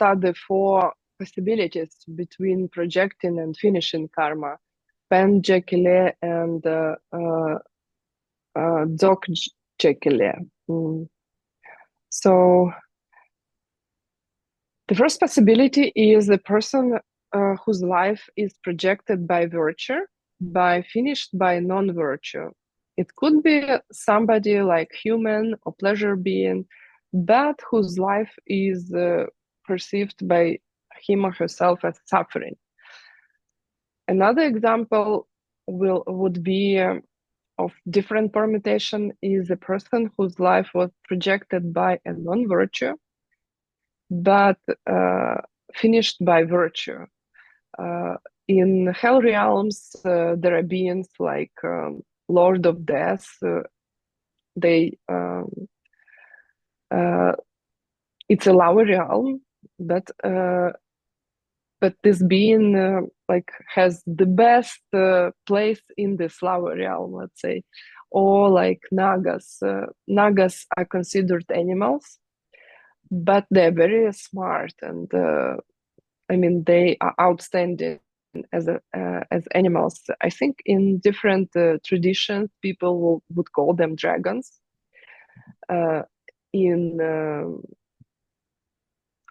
are the four possibilities between projecting and finishing karma? Pen Jekile and Dzog Jekile. So the first possibility is a person whose life is projected by virtue, by finished by non-virtue. It could be somebody like human or pleasure being, but whose life is perceived by him or herself as suffering. Another example would be of different permutation is a person whose life was projected by a non-virtue, but finished by virtue. Uh, in hell realms, there are beings like Lord of Death. They it's a lower realm, but but this being like has the best place in this lower realm, let's say. Or like nagas. Nagas are considered animals, but they're very smart, and I mean they are outstanding as animals. I think in different traditions, people would call them dragons. In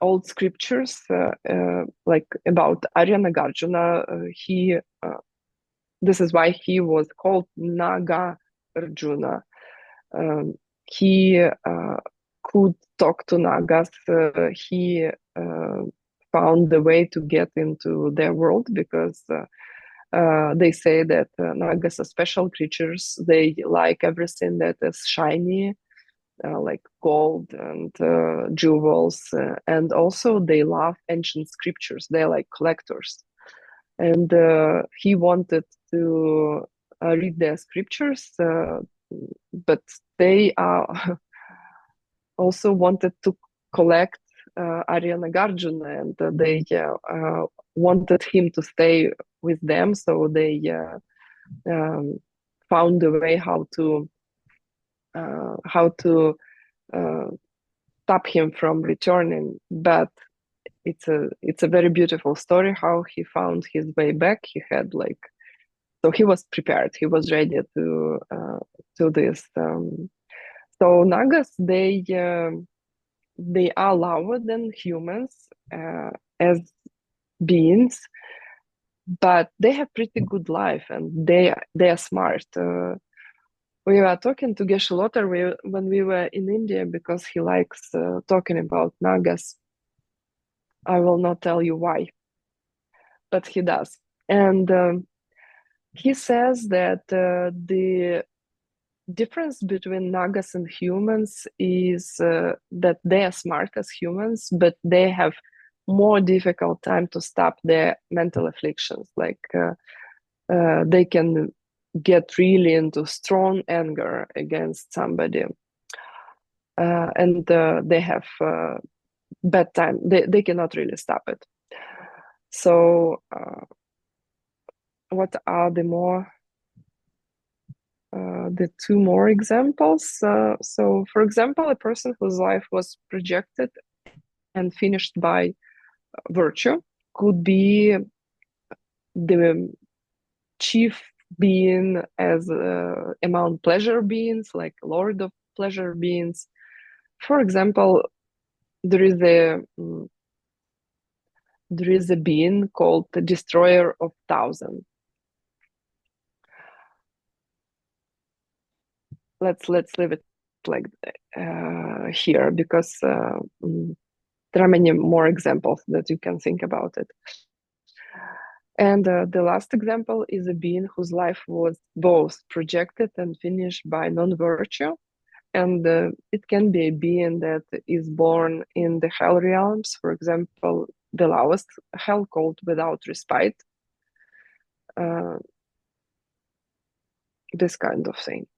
old scriptures, like about Arya Nagarjuna, he this is why he was called Naga Arjuna. He could talk to Nagas. He found the way to get into their world because they say that Nagas are special creatures. They like everything that is shiny, like gold and jewels, and also they love ancient scriptures. They're like collectors, and he wanted to read their scriptures, but they also wanted to collect Arya Nagarjuna, and they wanted him to stay with them, so they found a way how to stop him from returning. But it's a very beautiful story how he found his way back. He had like, so he was prepared. He was ready to this. So Nagas, they are lower than humans as beings, but they have pretty good life and they are smart. We were talking to Geshe Lothar when we were in India because he likes talking about Nagas. I will not tell you why, but he does. And he says that the difference between Nagas and humans is that they are smart as humans, but they have more difficult time to stop their mental afflictions. Like they can get really into strong anger against somebody, and they have bad time. They cannot really stop it. So what are the two more examples? So for example, a person whose life was projected and finished by virtue could be the chief being as among pleasure beings, like lord of pleasure beings. For example, there is a being called the destroyer of thousand. Let's leave it like here, because there are many more examples that you can think about it. And the last example is a being whose life was both projected and finished by non-virtue. And it can be a being that is born in the hell realms, for example, the lowest hell called without respite. This kind of thing.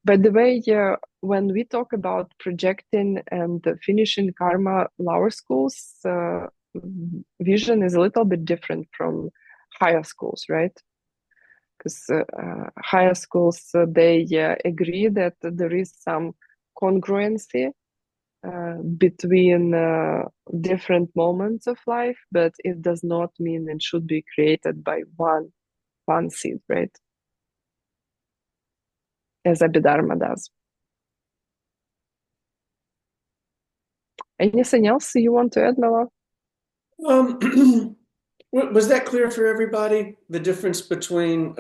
By the way, when we talk about projecting and finishing karma, lower schools, vision is a little bit different from higher schools, right? Because higher schools, they agree that there is some congruency between different moments of life, but it does not mean it should be created by one seed, right? As Abhidharma does. Anything else you want to add, Mela? Was that clear for everybody? The difference between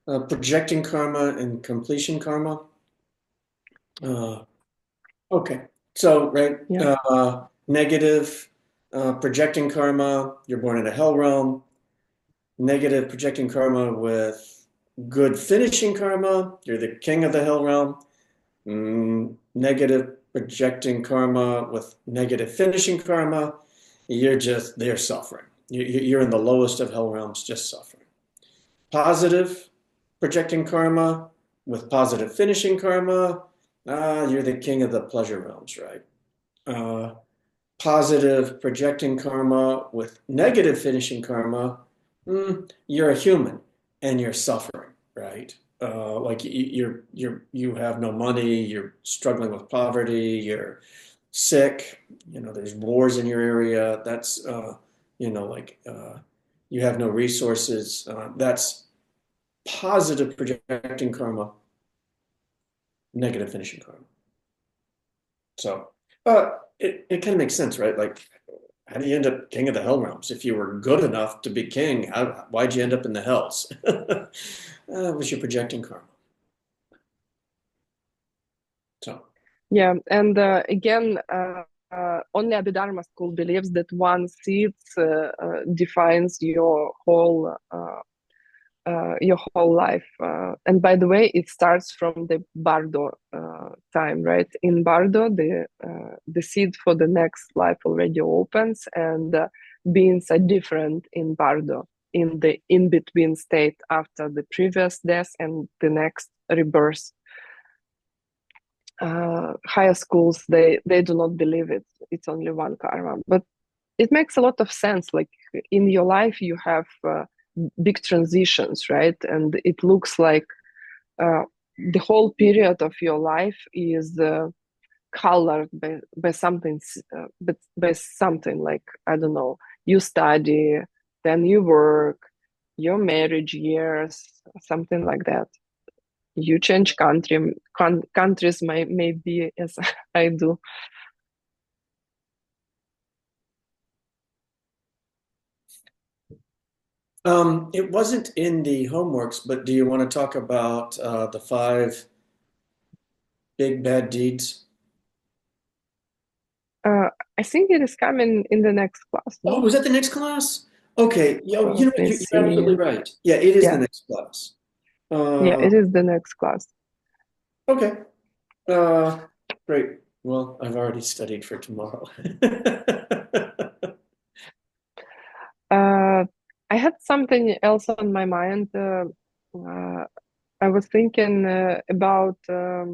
projecting karma and completion karma? Okay. So, right, Yeah. negative projecting karma, you're born in a hell realm. Negative projecting karma with good finishing karma, you're the king of the hell realm. Negative projecting karma with negative finishing karma, they're suffering. You're in the lowest of hell realms, just suffering. Positive projecting karma with positive finishing karma, you're the king of the pleasure realms, right? positive projecting karma with negative finishing karma, you're a human and you're suffering, right? Like you have no money, you're struggling with poverty, you're sick, there's wars in your area. That's like you have no resources. That's positive projecting karma, negative finishing karma. So, it kind of makes sense, right? Like, how do you end up king of the hell realms? If you were good enough to be king, why'd you end up in the hells? Was your projecting karma? So, Yeah, and again, only Abhidharma school believes that one seed defines your whole life. And by the way, it starts from the Bardo time, right? In Bardo, the seed for the next life already opens, and beings are different in Bardo, in the in-between state after the previous death and the next rebirth. Higher schools, they do not believe it's only one karma, but it makes a lot of sense. Like in your life, you have big transitions, right? And it looks like uh, the whole period of your life is colored by something, by something like, I don't know, you study, then you work, your marriage years, something like that. You change countries, maybe as I do. it wasn't in the homeworks, but do you want to talk about the five big bad deeds? I think it is coming in the next class, Oh, no? was that the next class? Okay, you know Let what, me you're see. absolutely right. Yeah, it is the Yeah, next class. yeah, Uh, it is the next class. okay, uh, great. Well, I've already studied for tomorrow. Uh, I had something else on my mind. I was thinking about uh,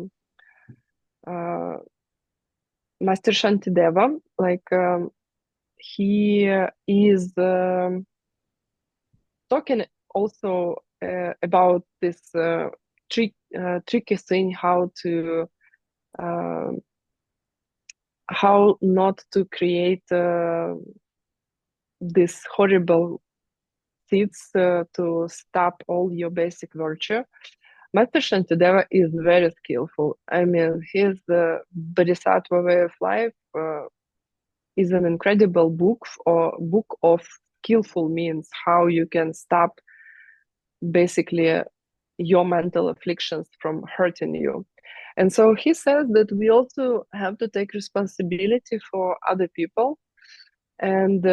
Master Shantideva. Like he is talking also about this tricky thing, uh, how not to create this horrible seeds to stop all your basic virtue. Master Shantideva is very skillful. I mean, his Bodhisattva Way of Life is an incredible book, or book of skillful means how you can stop basically your mental afflictions from hurting you. And so he says that we also have to take responsibility for other people. And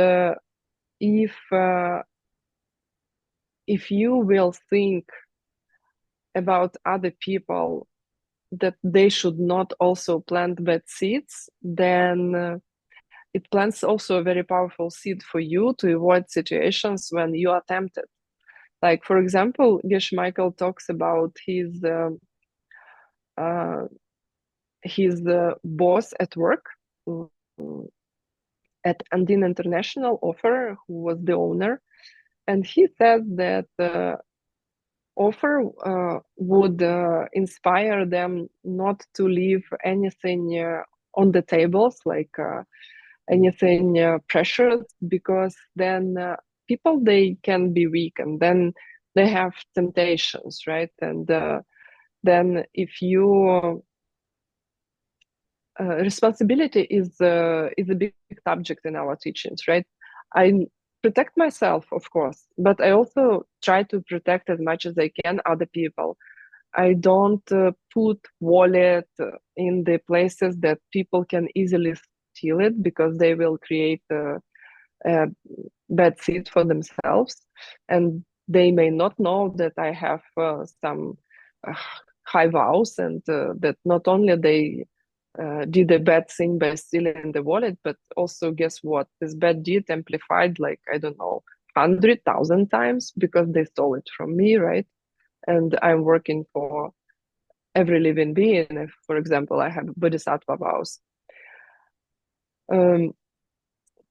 if if you will think about other people that they should not also plant bad seeds, then it plants also a very powerful seed for you to avoid situations when you are tempted. Like, for example, Geshe Michael talks about uh, his boss at work, at Andin International Offer, who was the owner. And he said that Offer would inspire them not to leave anything on the tables, like anything pressured, because then people, they can be weak, and then they have temptations, right? And then if you responsibility is a big subject in our teachings, right? I protect myself, of course, but I also try to protect as much as I can other people. I don't put wallet in the places that people can easily steal it, because they will create a bad seed for themselves, and they may not know that I have some uh, high vows, and that not only they did a bad thing by stealing the wallet, but also guess what? This bad deed amplified, like, I don't know, 100,000 times, because they stole it from me, right? And I'm working for every living being. If, for example, I have bodhisattva vows.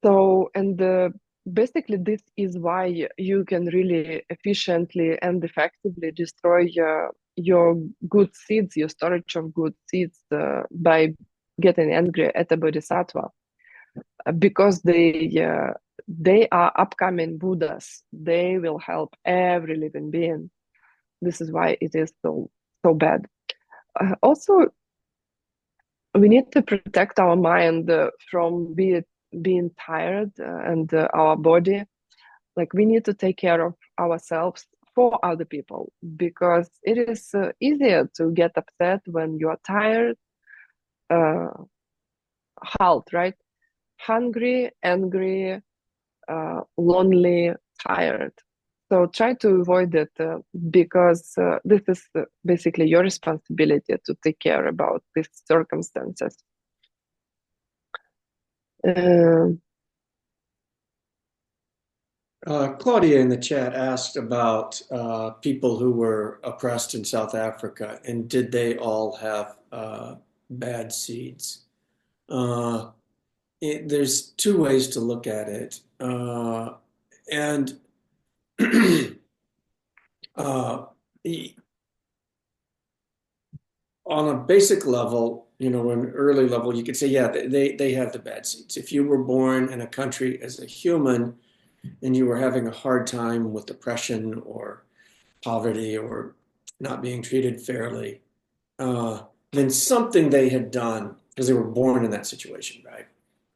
So, and basically, this is why you can really efficiently and effectively destroy your good seeds, your storage of good seeds, by getting angry at a bodhisattva, because they are upcoming Buddhas. They will help every living being. This is why it is so bad. Also, we need to protect our mind from being tired, and our body. Like, we need to take care of ourselves for other people, because it is easier to get upset when you are tired, uh, halt, right? Hungry, angry, lonely, tired. So try to avoid it, because this is basically your responsibility to take care about these circumstances. Uh, Claudia in the chat asked about people who were oppressed in South Africa and did they all have bad seeds? Uh, there's two ways to look at it. And uh, on a basic level, an early level, you could say, yeah, they have the bad seeds. If you were born in a country as a human and you were having a hard time with depression or poverty or not being treated fairly, then something they had done, because they were born in that situation, right?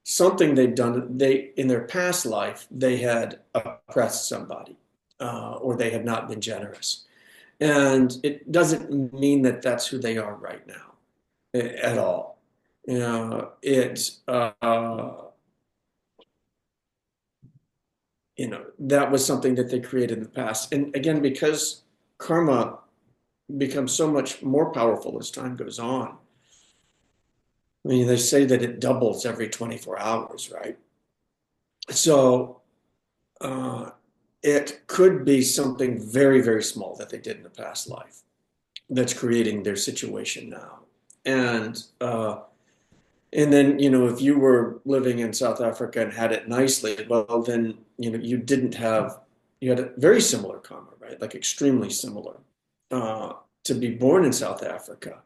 Something they'd done, they in their past life, they had oppressed somebody, or they had not been generous. And it doesn't mean that that's who they are right now at all. It's that was something that they created in the past. And again, because karma becomes so much more powerful as time goes on. I mean, they say that it doubles every 24 hours, right? So uh, it could be something very, very small that they did in the past life that's creating their situation now. And then, if you were living in South Africa and had it nicely, well, then, you had a very similar karma, right? Like extremely similar, uh, to be born in South Africa.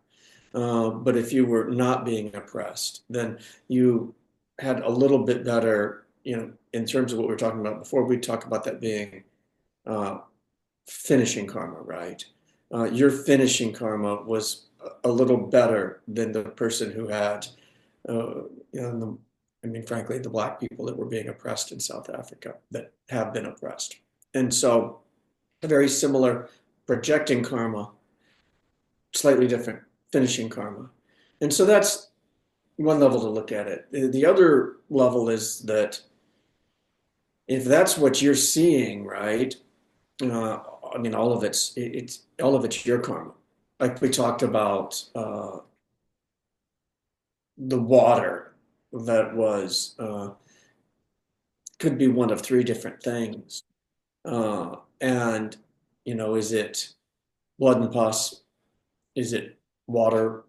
But if you were not being oppressed, then you had a little bit better, in terms of what we were talking about before. We talk about that being uh, finishing karma, right? Your finishing karma was a little better than the person who had, uh, I mean, frankly, the black people that were being oppressed in South Africa that have been oppressed. And so, a very similar projecting karma, slightly different finishing karma. And so that's one level to look at it. The other level is that if that's what you're seeing, right? I mean, all of it's your karma. Like we talked about the water that was could be one of three different things, and is it blood and pus? Is it water,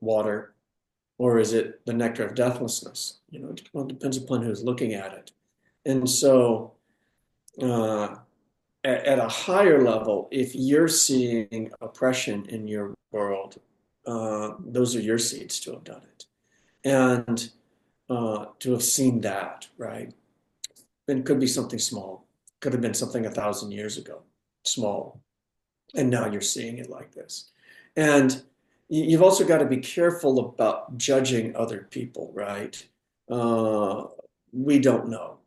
or is it the nectar of deathlessness? It depends upon who's looking at it. And so, uh, at a higher level, if you're seeing oppression in your world, those are your seeds to have done it. And to have seen that, right? And it could be something small, could have been something 1,000 years ago, small. And now you're seeing it like this. And you've also got to be careful about judging other people, right? Uh, we don't know.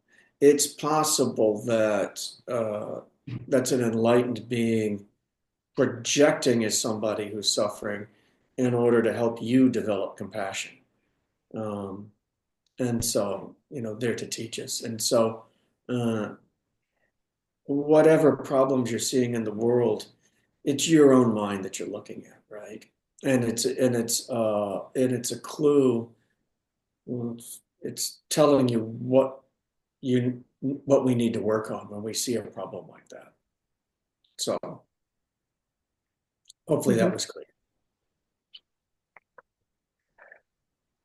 It's possible that that's an enlightened being projecting as somebody who's suffering in order to help you develop compassion. Um, and so, there to teach us. And so, uh, whatever problems you're seeing in the world, it's your own mind that you're looking at, right? And it's a clue. It's telling you what we need to work on when we see a problem like that. So hopefully that mhm. was clear.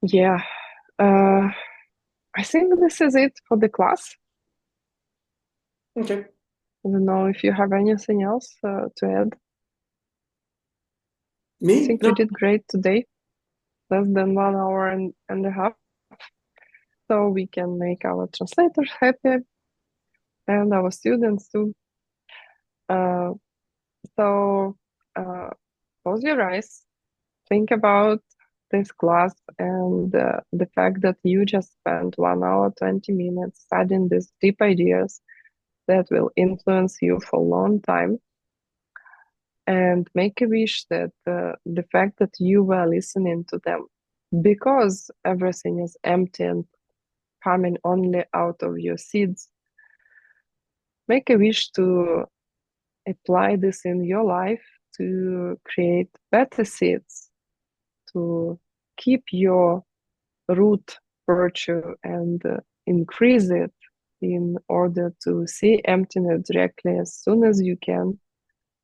Yeah. Uh, I think this is it for the class. Okay. I don't know if you have anything else to add. I Me? think we No. did great today, less than 1 hour and a half. So we can make our translators happy and our students too. Uh, so close your eyes, think about this class and the fact that you just spent 1 hour, 20 minutes studying these deep ideas that will influence you for a long time. And make a wish that the fact that you were listening to them, because everything is empty and coming only out of your seeds, make a wish to apply this in your life to create better seeds, to keep your root virtue and increase it in order to see emptiness directly as soon as you can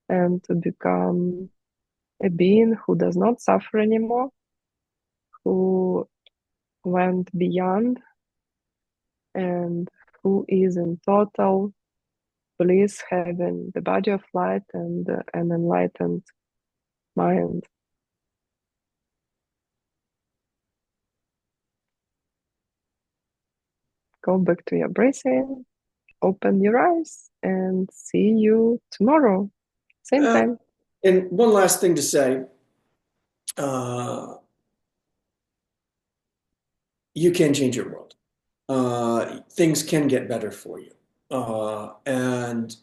and to become a being who does not suffer anymore, who went beyond, and who is in total bliss, having the body of light and an enlightened mind. Go back to your breathing, open your eyes, and see you tomorrow, same Uh, time. and one last thing to say. Uh, you can change your world. Things can get better for you. And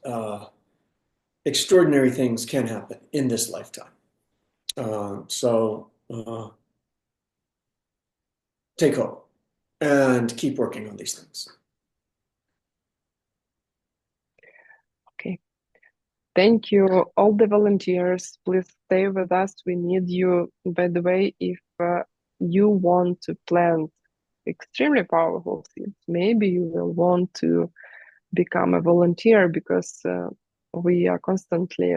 extraordinary things can happen in this lifetime. So take hope and keep working on these things. Okay. Thank you, all the volunteers. Please stay with us. We need you. By the way, if you want to plant extremely powerful seeds, maybe you will want to become a volunteer because we are constantly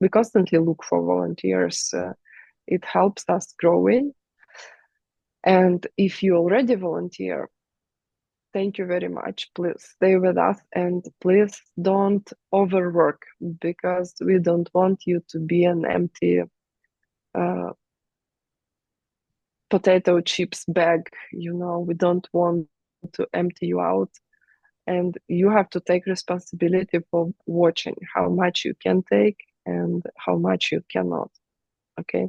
we constantly look for volunteers. It helps us growing. And if you already volunteer, thank you very much. Please stay with us and please don't overwork because we don't want you to be an empty uh, potato chips bag. We don't want to empty you out. And you have to take responsibility for watching how much you can take and how much you cannot. Okay?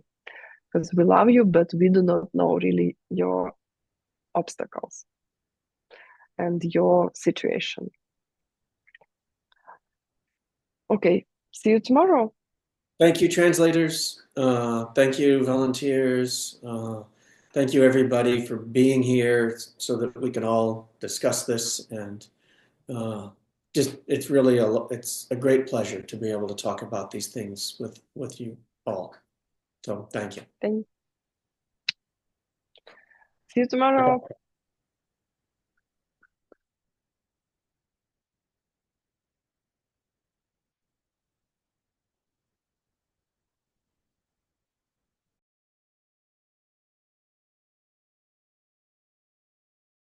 Because we love you, but we do not know really your obstacles and your situation. Okay, see you tomorrow. Thank you, translators. Thank you, volunteers. Thank you, everybody, for being here so that we can all discuss this. And just it's a great pleasure to be able to talk about these things with you all. So thank you. See you tomorrow.